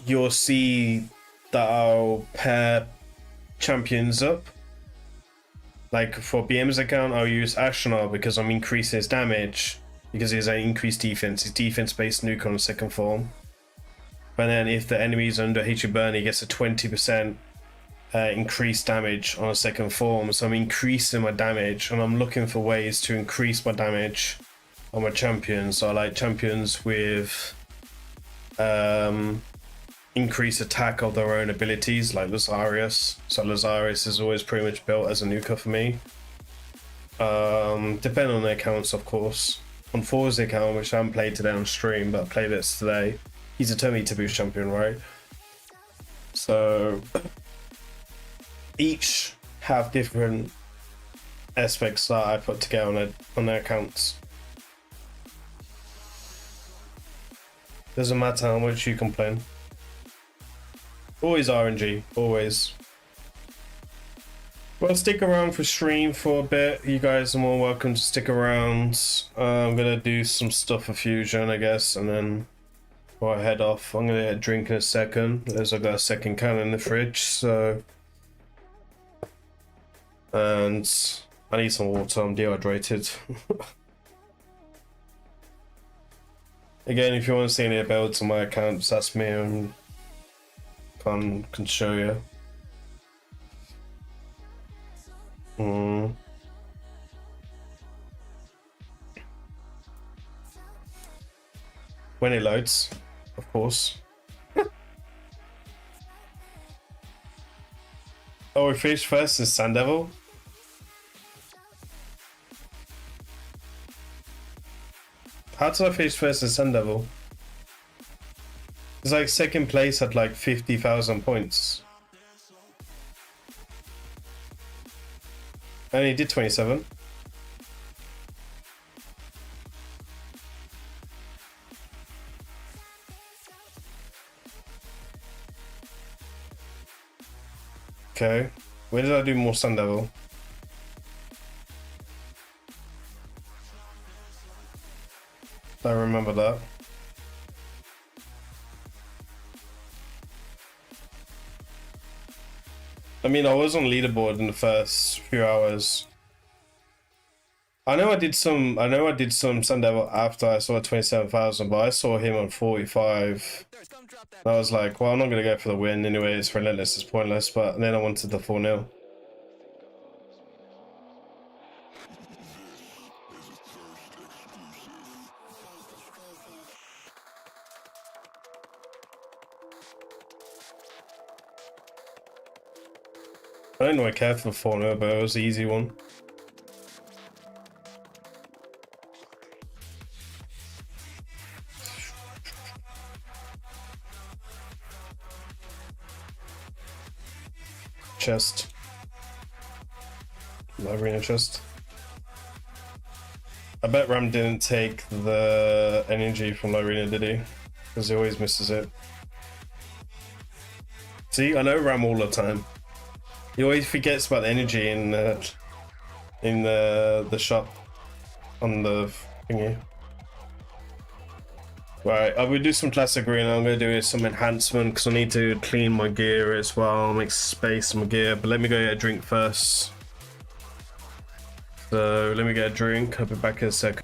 you'll see that I'll pair champions up. Like for BM's account, I'll use Ashnar because I'm increasing his damage, because he has an increased defense. His defense-based nuke on the second form. But then if the enemy is under HE burn, he gets a 20% increased damage on a second form. So I'm increasing my damage, and I'm looking for ways to increase my damage on my champions. So I like champions with increased attack of their own abilities, like Lazarius. So Lazarius is always pretty much built as a nuker for me. Depending on the accounts, of course. On For's account, which I haven't played today on stream, but I played this today, he's a Tomi to boost champion, right? So each have different aspects that I put together on their accounts. Doesn't matter how much you complain. Always RNG, always. Well, stick around for stream for a bit. You guys are more welcome to stick around. I'm gonna do some stuff for Fusion, I guess, and then before I head off, I'm gonna get a drink in a second, as I've got a second can in the fridge, so. And I need some water, I'm dehydrated. Again, if you want to see any builds on my account, just ask me. can show you. When it loads, of course. Oh, we finished first in Sun Devil. How did I finish first in Sun Devil? It's like second place at like 50,000 points. I only did 27. Okay, where did I do more Sun Devil? I remember that. I mean, I was on leaderboard in the first few hours. I know I did some Sun Devil after I saw 27,000, but I saw him on 45. I was like, well, I'm not gonna go for the win anyway. It's relentless, it's pointless. But then I wanted the 4-0. I don't know I cared for 4-0, but it was the easy one. Chest. Arena chest. I bet Ram didn't take the energy from Arena, did he? Because he always misses it. See, I know Ram all the time. He always forgets about the energy in the shop on the thingy. Right, I will do some classic arena. I'm gonna do some enhancement because I need to clean my gear as well, make space in my gear. But let me go get a drink first. So let me get a drink. I'll be back in a sec.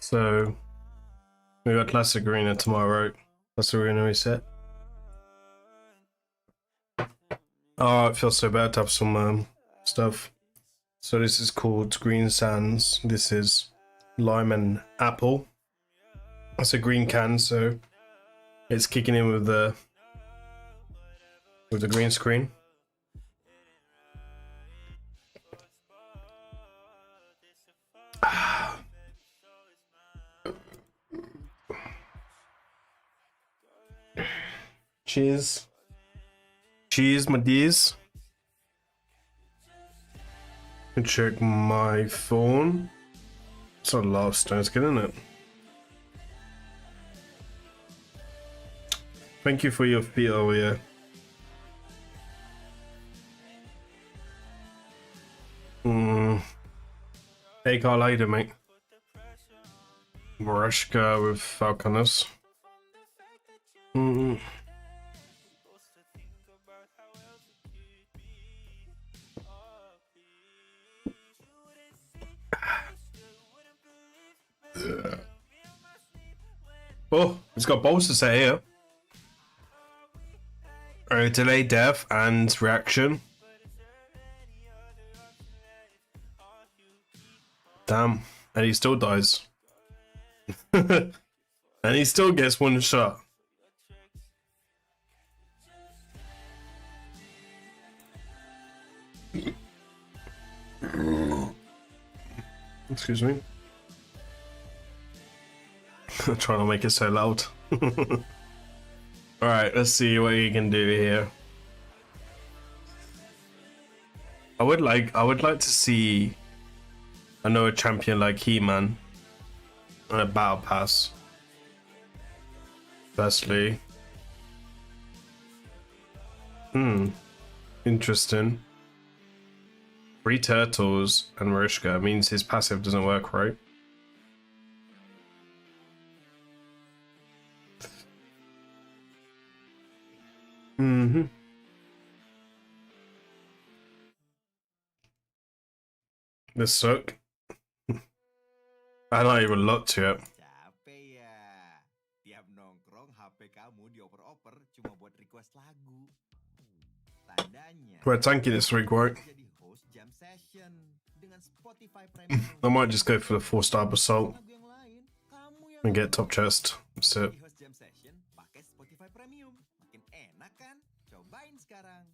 So we got classic arena tomorrow. Classic arena reset. Oh, it feels so bad to have some stuff. So this is called Green Sands. This is lime and apple. That's a green can, so it's kicking in with the green screen. Cheers. Cheers, my dears. Check my phone. It's a lot of stones, isn't it? Thank you for your feel, yeah. Hey Carl, how you doing, mate? Mareshka with Falconers. Oh, it's got balls to say here. Delay death and reaction. Damn, and he still dies. And he still gets one shot. Excuse me. I'm trying to make it so loud. Alright, let's see what you can do here. I would like to see a champion like He-Man on a battle pass. Firstly. Interesting. 3 turtles and Marishka means his passive doesn't work, right? This suck. I don't even look to it. Capek ya. Tiap nongkrong HP kamu dioper-oper cuma buat request lagu. Tandanya. We're tanking this week, right? Jadi host jam session dengan Spotify Premium. I might just go for the 4-star basalt Lagu yang lain, kamu yang and get top chest. That's it. di host jam session pakai Spotify Premium. Makin enak kan? Cobain sekarang.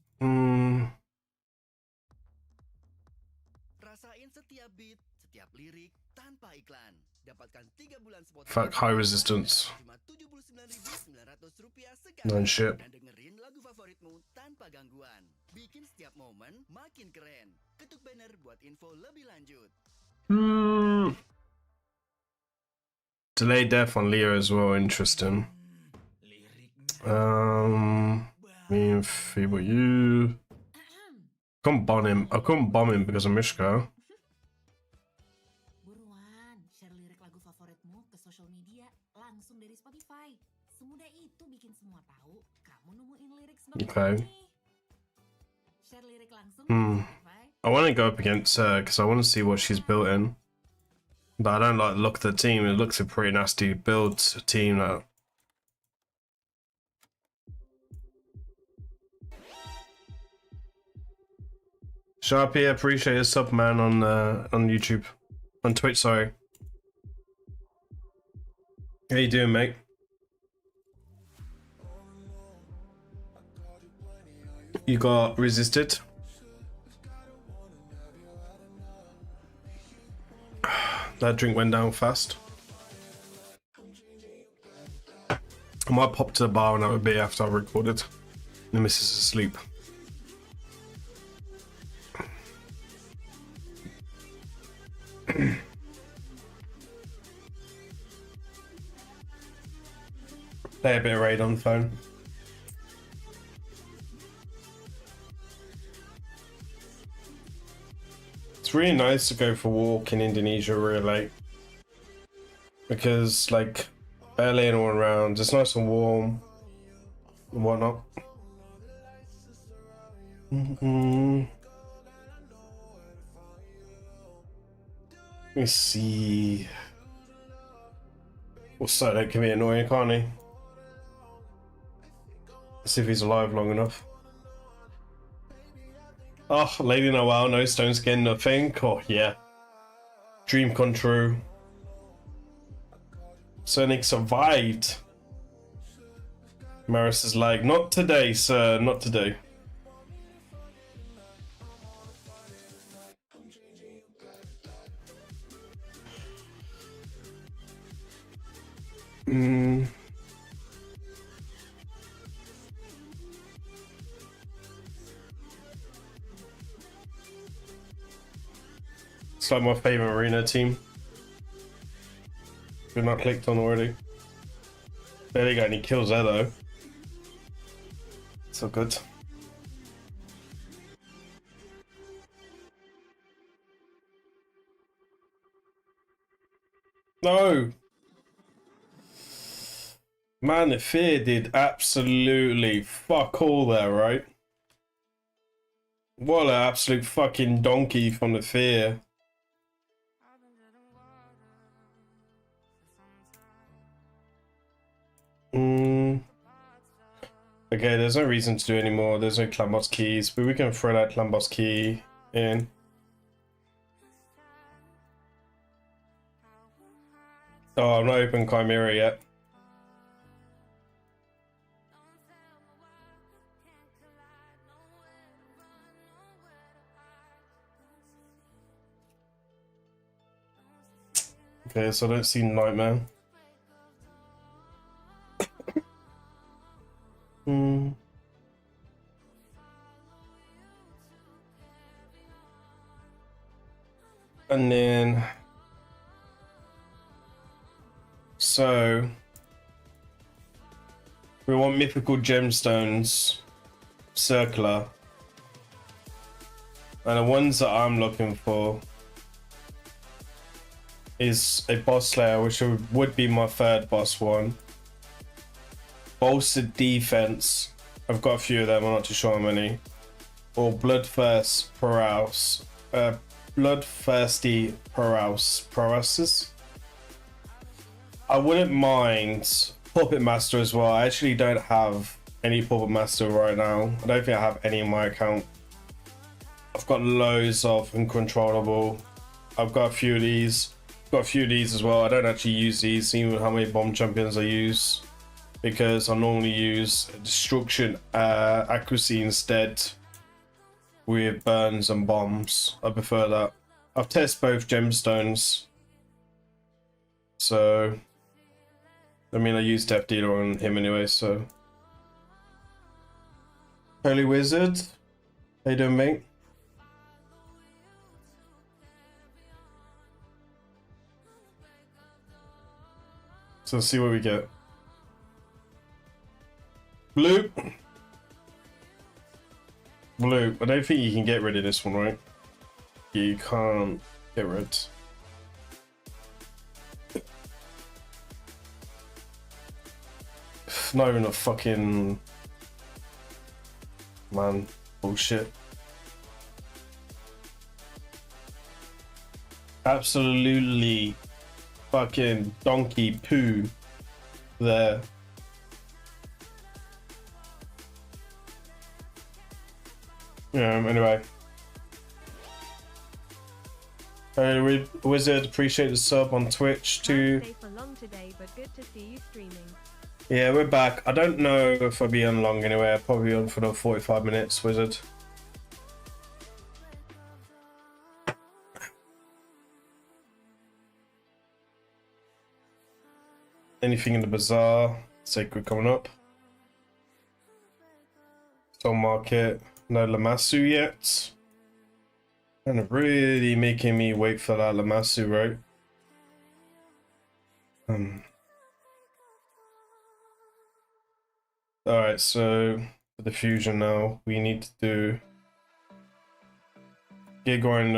Rasain setiap beat, setiap lirik tanpa iklan. Dapatkan 3 bulan Spotify. Fuck high resistance. Cuma Rp79.900 sekarang. Non shit. Dan dengerin lagu favoritmu tanpa gangguan. Bikin setiap momen makin keren. Ketuk banner buat info lebih lanjut. Delay death on Leo as well, interesting. Me and Feeble you. Couldn't bomb him. I couldn't bomb him because of Mishka. Buruan, share lirik lagu favoritmu ke social media langsung dari Spotify. Semudah itu bikin semua tahu kamu nemuin lirik sebagus Okay. ini. Share lirik langsung ke Spotify. I want to go up against her because I want to see what she's built in. But I don't like look at the team. It looks a pretty nasty build team now. Sharpie, appreciate your sub, man, on YouTube, on Twitch. Sorry. How you doing, mate? You got resisted. That drink went down fast. I might pop to the bar and have a beer after I recorded. The missus is asleep. Play a bit of Raid on the phone. It's really nice to go for a walk in Indonesia real late. Because, like, barely anyone around, it's nice and warm and whatnot. Let me see. Also, that can be annoying, can't he? Let's see if he's alive long enough. Oh, Lady Noel, no stone skin, nothing. Oh, yeah. Dream come true. Sonic survived. Maris is like, not today, sir, not today. It's like my favorite arena team. We've not clicked on already. Barely got any kills there though. So good. No! Man, the fear did absolutely fuck all there, right? What an absolute fucking donkey from the fear. Okay, there's no reason to do any more. There's no clan boss keys, but we can throw that clan boss key in. Oh, I'm not open Chimera yet. Okay, so I don't see Nightmare. And then, so we want mythical gemstones, circular, and the ones that I'm looking for is a boss slayer, which would be my third boss one. Bolstered defense. I've got a few of them. I'm not too sure how many. Or bloodthirst bloodthirsty paralysis. I wouldn't mind Puppet Master as well. I actually don't have any Puppet Master right now. I don't think I have any in my account. I've got loads of Uncontrollable. I've got a few of these. Got a few of these as well. I don't actually use these, even how many bomb champions I use, because I normally use destruction accuracy instead with burns and bombs. I prefer that. I've tested both gemstones, so I mean I used Death Dealer on him anyway. So Holy Wizard, how you doing, mate? So let's see what we get. Blue. Blue. I don't think you can get rid of this one, right? You can't get rid. Not even a fucking... Man, bullshit. Absolutely fucking donkey poo there. Anyway. Wizard, appreciate the sub on Twitch too. Stay for long today, but good to see you streaming. Yeah, we're back. I don't know if I'll be on long anyway. I'll probably be on for the 45 minutes, Wizard. Anything in the bazaar? Sacred coming up. Soul Market. No Lamassu yet. And really making me wait for that Lamassu, right? Alright, so for the fusion now, we need to do Giga and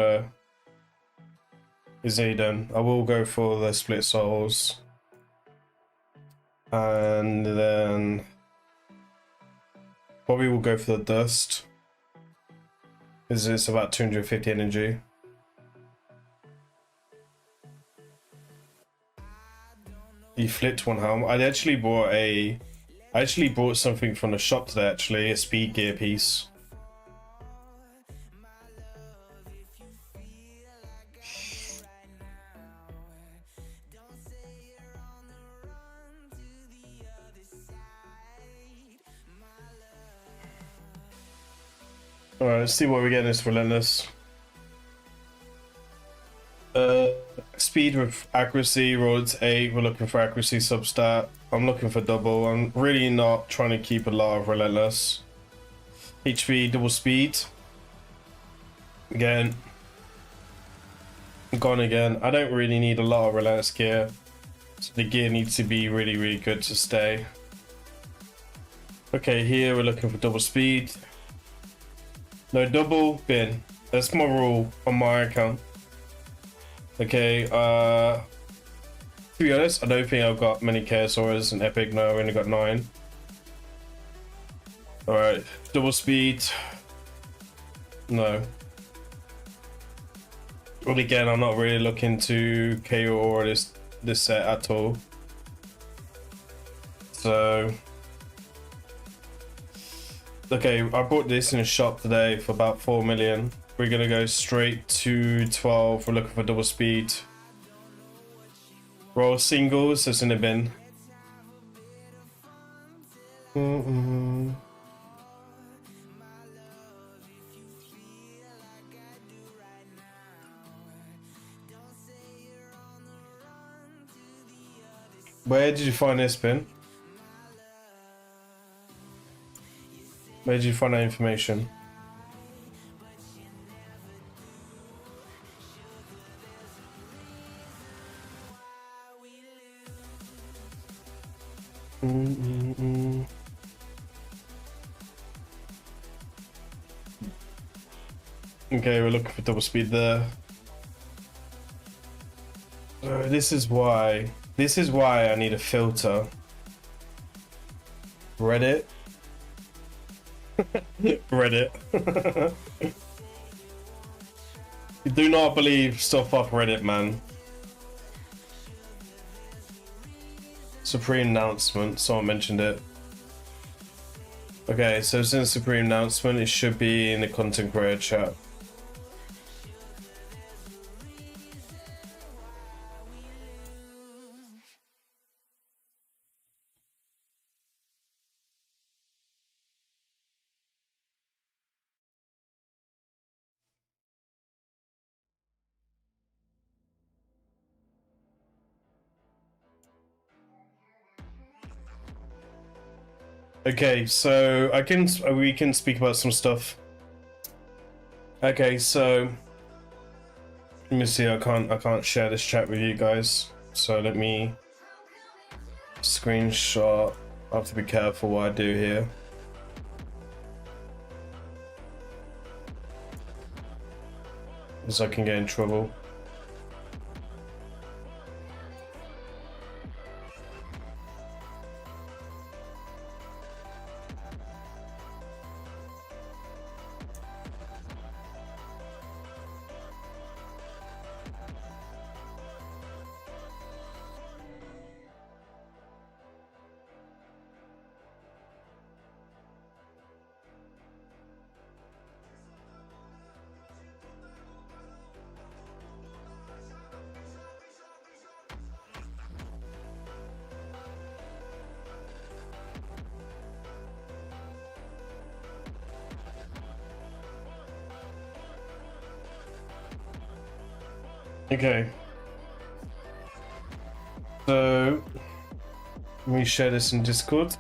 Aiden. I will go for the split souls. And then probably we'll go for the dust. Because it's about 250 energy. You flipped one helm. I actually bought something from the shop today, actually, a speed gear piece. Alright, let's see what we get in this Relentless. Speed with accuracy, roads 8, we're looking for accuracy substat. I'm looking for double. I'm really not trying to keep a lot of Relentless. HP, double speed. Again. Gone again. I don't really need a lot of Relentless gear. So the gear needs to be really, really good to stay. Okay, here we're looking for double speed. No double, bin. That's my rule on my account. Okay, To be honest, I don't think I've got many Chaos Auras in Epic. No, I only got 9. Alright, double speed. No. Well, again, I'm not really looking to KO or this set at all. So, okay, I bought this in a shop today for about 4 million. We're gonna go straight to 12. We're looking for double speed. Roll singles, that's in the bin. Where did you find this bin? Where did you find that information? Okay, we're looking for double speed there. This is why I need a filter. Reddit. Reddit. You do not believe stuff off Reddit, man. Supreme announcement, someone mentioned it. Okay, so since Supreme announcement, it should be in the content creator chat. Okay, so we can speak about some stuff. Okay, so let me see. I can't share this chat with you guys. So let me screenshot. I have to be careful what I do here. Because I can get in trouble. Okay. So let me share this in Discord.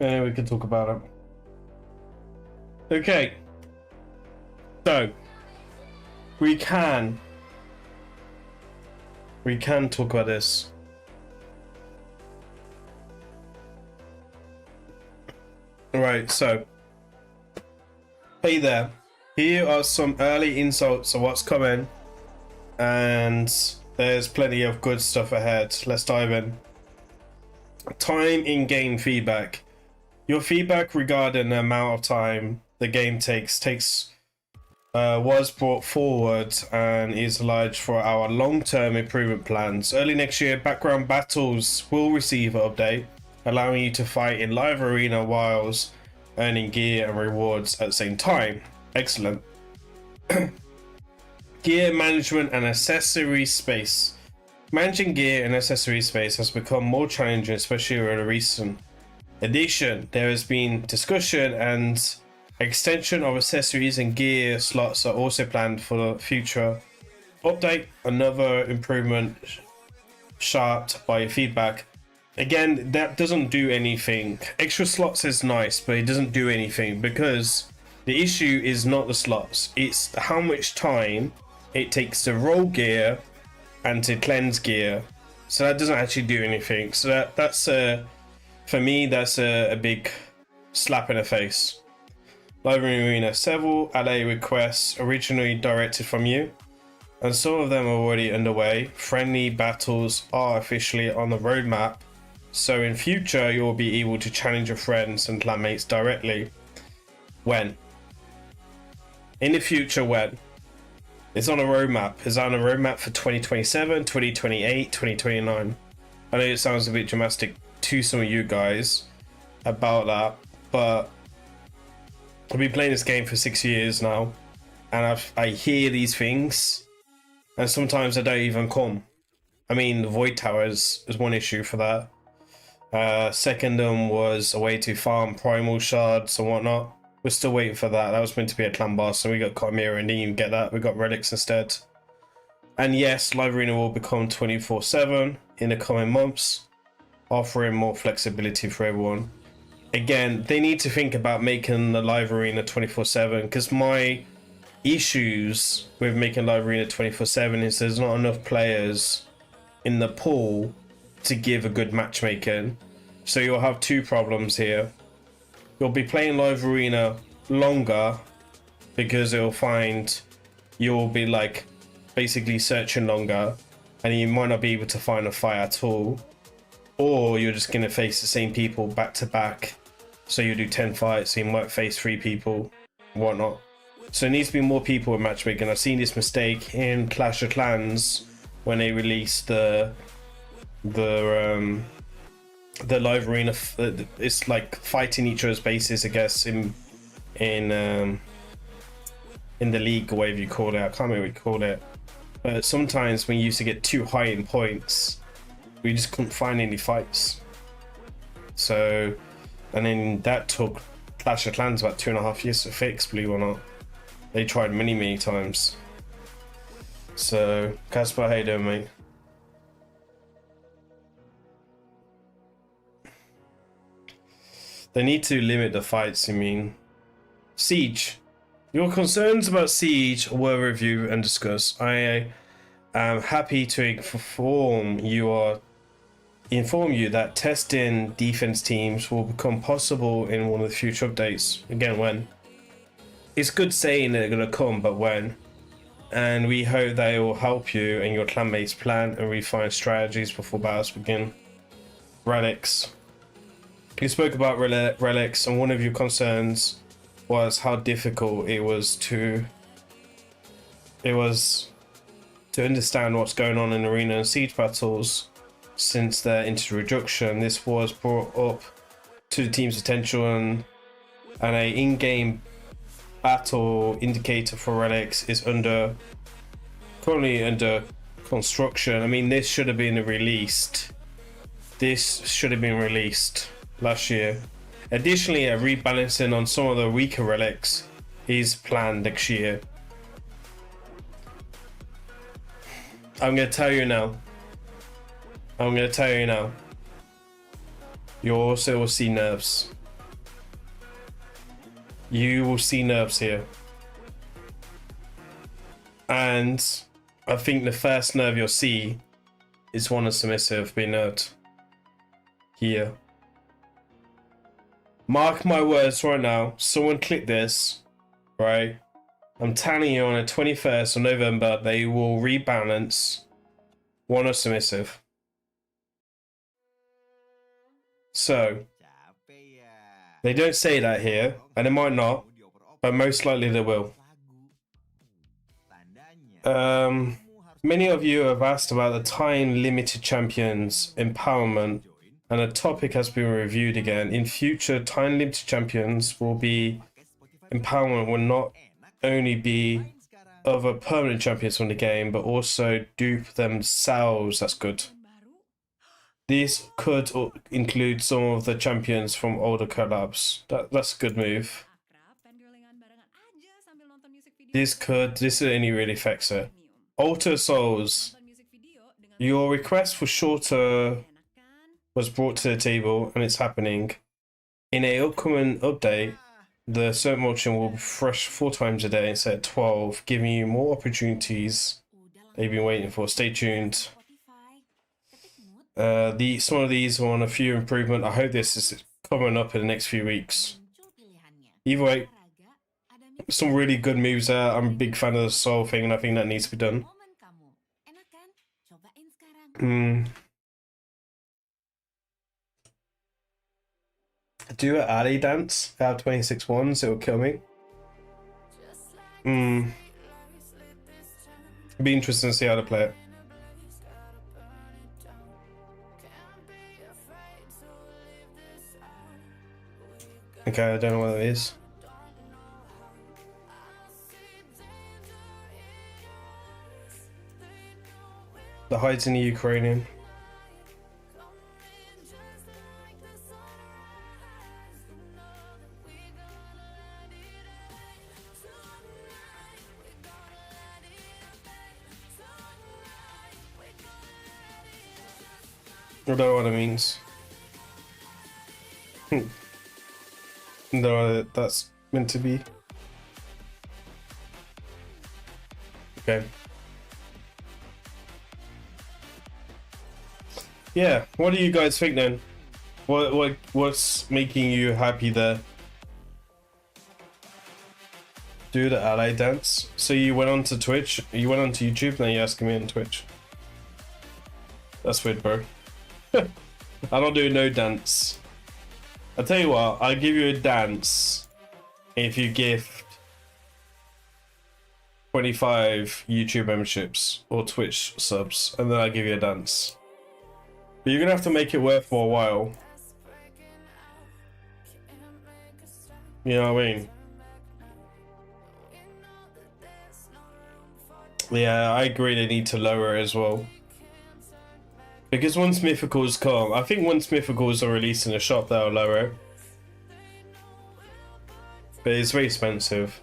And we can talk about it. Okay. So we can talk about this. Right, so hey there. Here are some early insults of what's coming, and there's plenty of good stuff ahead. Let's dive in. Time in game feedback. Your feedback regarding the amount of time the game takes was brought forward and is allowed for our long-term improvement plans. Early next year, background battles will receive an update, allowing you to fight in live arena whilst earning gear and rewards at the same time. Excellent. Gear management and accessory space. Managing gear and accessory space has become more challenging, especially in a recent edition. There has been discussion and extension of accessories and gear slots are also planned for the future update. Another improvement shot by feedback. Again, that doesn't do anything. Extra slots is nice, but it doesn't do anything because the issue is not the slots. It's how much time it takes the roll gear and to cleanse gear, so that doesn't actually do anything. So that's for me, that's a big slap in the face. Live Arena, several LA requests originally directed from you, and some of them are already underway. Friendly battles are officially on the roadmap, so in future you'll be able to challenge your friends and clanmates directly. When? In the future, when? It's on a roadmap. It's on a roadmap for 2027, 2028, 2029. I know it sounds a bit dramatic to some of you guys about that, but I've been playing this game for 6 years now, and I hear these things, and sometimes I don't even come. I mean, the Void Towers is one issue for that. Second was a way to farm primal shards and whatnot. We're still waiting for that. That was meant to be a clan boss, and we got Chimera and didn't even get that. We got relics instead. And yes, Live Arena will become 24/7 in the coming months, offering more flexibility for everyone. Again, they need to think about making the Live Arena 24/7, because my issues with making Live Arena 24/7 is there's not enough players in the pool to give a good matchmaking. So you'll have two problems here. You'll be playing Live Arena longer because it'll find you'll be like basically searching longer, and you might not be able to find a fight at all, or you're just going to face the same people back to back. So you do 10 fights, so you might face 3 people, whatnot. So it needs to be more people in matchmaking. I've seen this mistake in Clash of Clans when they released the Live Arena. It's like fighting each other's bases, I guess, in the league, or whatever you call it. I can't remember what you call it. But sometimes when you used to get too high in points, we just couldn't find any fights. So, and then that took Clash of Clans about 2.5 years to fix, believe it or not. They tried many times. So, Casper, how you doing, mate? They need to limit the fights, I mean. Siege. Your concerns about Siege were reviewed and discussed. I am happy to inform you that testing defense teams will become possible in one of the future updates. Again, when? It's good saying they're going to come, but when? And we hope they will help you and your clanmates plan and refine strategies before battles begin. Relics. You spoke about relics, and one of your concerns was how difficult it was to understand what's going on in arena and siege battles since their introduction. This was brought up to the team's attention, and a in-game battle indicator for relics is currently under construction. I mean, this should have been released. This should have been released last year. Additionally, a rebalancing on some of the weaker relics is planned next year. I'm going to tell you now. You also will see nerfs. You will see nerfs here. And I think the first nerf you'll see is one of submissive being nerfed. Here. Mark my words right now. Someone click this, right? I'm telling you, on the 21st of November, they will rebalance one of submissive. So, they don't say that here, and it might not, but most likely they will. Many of you have asked about the time limited champions empowerment, and the topic has been reviewed again. In future, time limited champions will be empowerment will not only be other permanent champions from the game, but also dupe themselves. That's good. This could include some of the champions from older collabs. That's a good move. This only really affects it. Alter Souls. Your request for shorter was brought to the table, and it's happening. In a upcoming update, The search motion will refresh 4 times a day instead of 12, giving you more opportunities that you've been waiting for. Stay tuned. Some of these are on a few improvement. I hope this is coming up in the next few weeks. Either way, some really good moves there. I'm a big fan of the soul thing, and I think that needs to be done. Do an alley dance. I have 26 ones. It will kill me. It'd be interesting to see how to play it. Okay, I don't know what it is. The hides in the Ukrainian. I don't know what it means. No, that's meant to be. Okay. Yeah, what do you guys think then? What's making you happy there? Do the ally dance. So you went on to Twitch, you went on to YouTube, now you're asking me on Twitch. That's weird, bro. I don't do no dance. I'll tell you what, I'll give you a dance if you gift 25 YouTube memberships or Twitch subs, and then I'll give you a dance. But you're gonna have to make it worth for a while. You know what I mean? Yeah, I agree they need to lower it as well. Because once mythicals come, I think once mythicals are released in the shop, they'll lower it. But it's very expensive.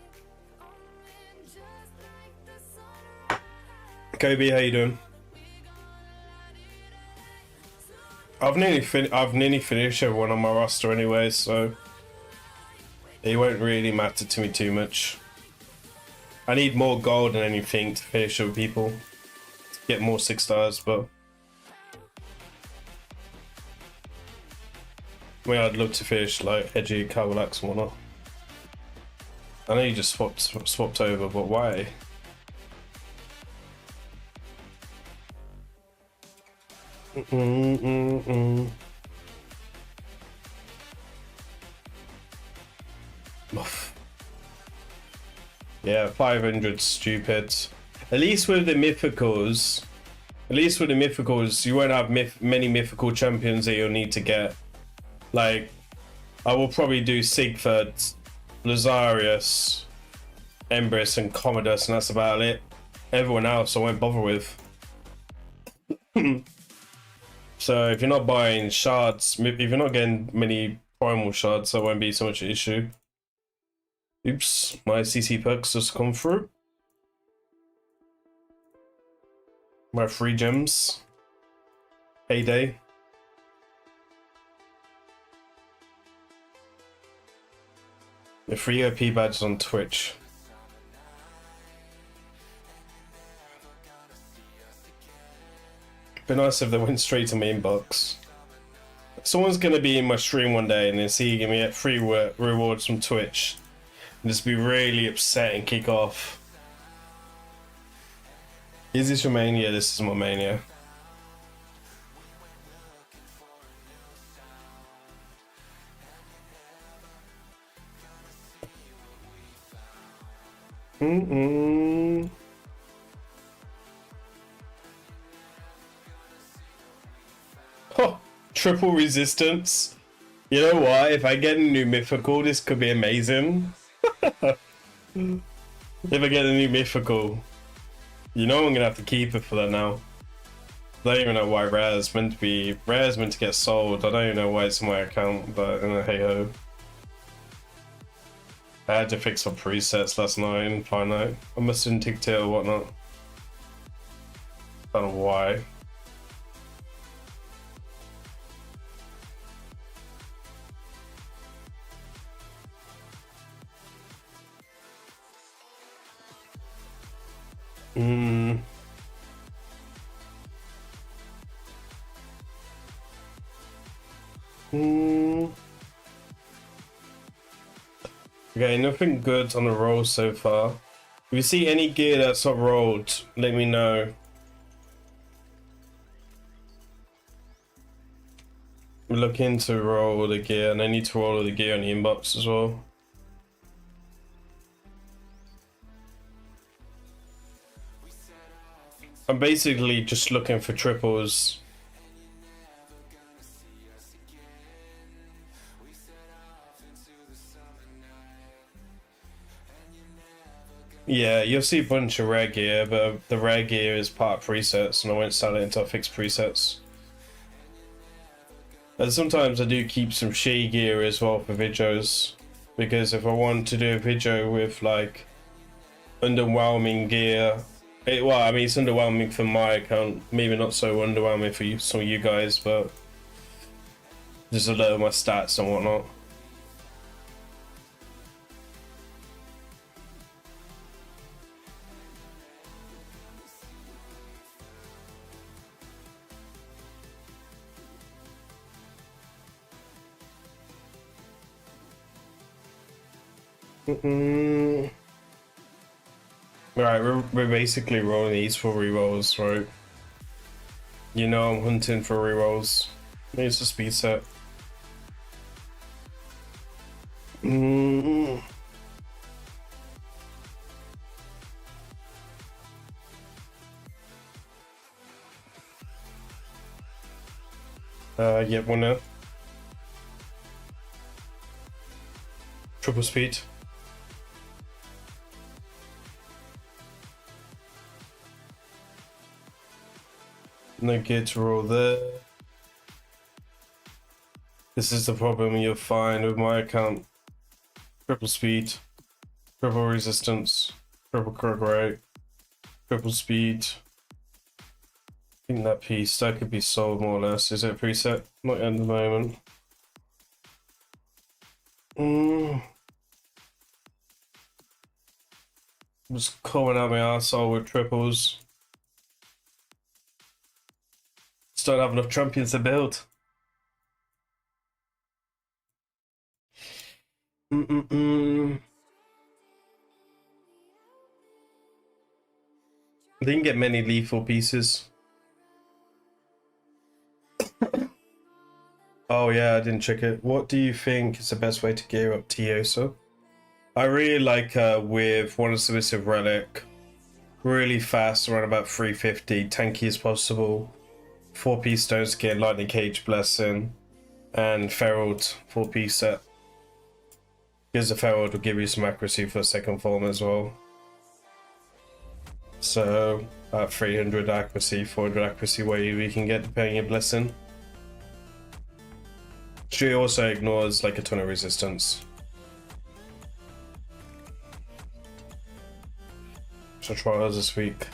Kobe, how you doing? I've nearly finished everyone on my roster anyway, so it won't really matter to me too much. I need more gold than anything to finish with people, to get more 6 stars, but I mean, I'd love to finish like Edgy, Cavalax and whatnot. I know you just swapped over, but why? Yeah, 500 stupid. At least with the mythicals, you won't have many mythical champions that you'll need to get. Like, I will probably do Sigford, Lazarius, Embrys, and Commodus, and that's about it. Everyone else I won't bother with. So if you're not buying shards, if you're not getting many primal shards, that won't be so much an issue. Oops, my CC perks just come through. My free gems. Heyday. The free OP badges on Twitch. Be nice if they went straight to my inbox. Someone's gonna be in my stream one day and then see me at free rewards from Twitch and just be really upset and kick off. Is this your mania? This is my mania. Oh, triple resistance. You know what? If I get a new mythical, this could be amazing. If I get a new mythical, you know I'm gonna have to keep it for that now. I don't even know why Rare's meant to be. Rare's meant to get sold. I don't even know why it's in my account, but hey ho. I had to fix some presets last night in Finite. I must have been TikTok or whatnot. I don't know why. Okay, nothing good on the roll so far. If you see any gear that's not rolled, let me know. Look into roll the gear, and I need to roll the gear on the inbox as well. I'm basically just looking for triples. Yeah, you'll see a bunch of rare gear, but the rare gear is part of presets, and I won't sell it until I fix presets. And sometimes I do keep some shea gear as well for videos, because if I want to do a video with like underwhelming gear, well, I mean it's underwhelming for my account, maybe not so underwhelming for you, some of you guys, but just a lot of my stats and whatnot. Right, we're basically rolling these for rerolls, right? You know I'm hunting for rerolls. It's a speed set. Yep, winner. Triple speed. No gear to roll there. This is the problem you'll find with my account. Triple speed, triple resistance, triple correct rate, triple speed. I think that piece, that could be sold more or less. Is it preset? Not at the moment. Just calling out my arsehole with triples. Just don't have enough champions to build. I didn't get many lethal pieces. Oh yeah, I didn't check it. What do you think is the best way to gear up Tioso? I really like with one submissive relic, really fast, around about 350, tanky as possible. 4-piece stone skin, lightning cage blessing, and Ferald 4-piece set. Because the Ferald will give you some accuracy for second form as well. So 300 accuracy, 400 accuracy, where we can get depending on your blessing. She also ignores like a ton of resistance. So try those this week.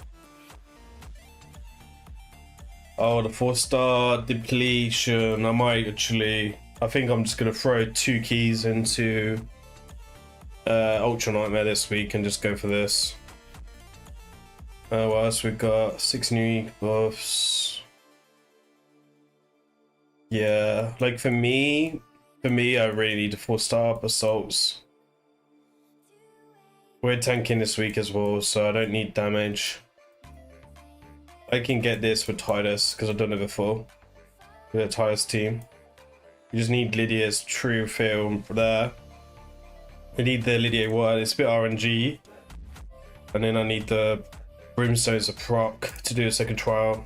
Oh, the 4-star depletion. I might actually. I think I'm just gonna throw 2 keys into Ultra Nightmare this week and just go for this. What else we got? 6 new buffs. Yeah, like for me, I really need the 4-star assaults. We're tanking this week as well, so I don't need damage. I can get this with Titus because I've done it before with a Titus team. You just need Lydia's true film there. I need the Lydia one. It's a bit RNG, and then I need the Brimstones of proc to do a second trial.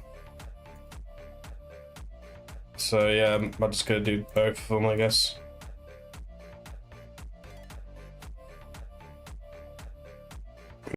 So yeah, I'm just gonna do both of them, I guess.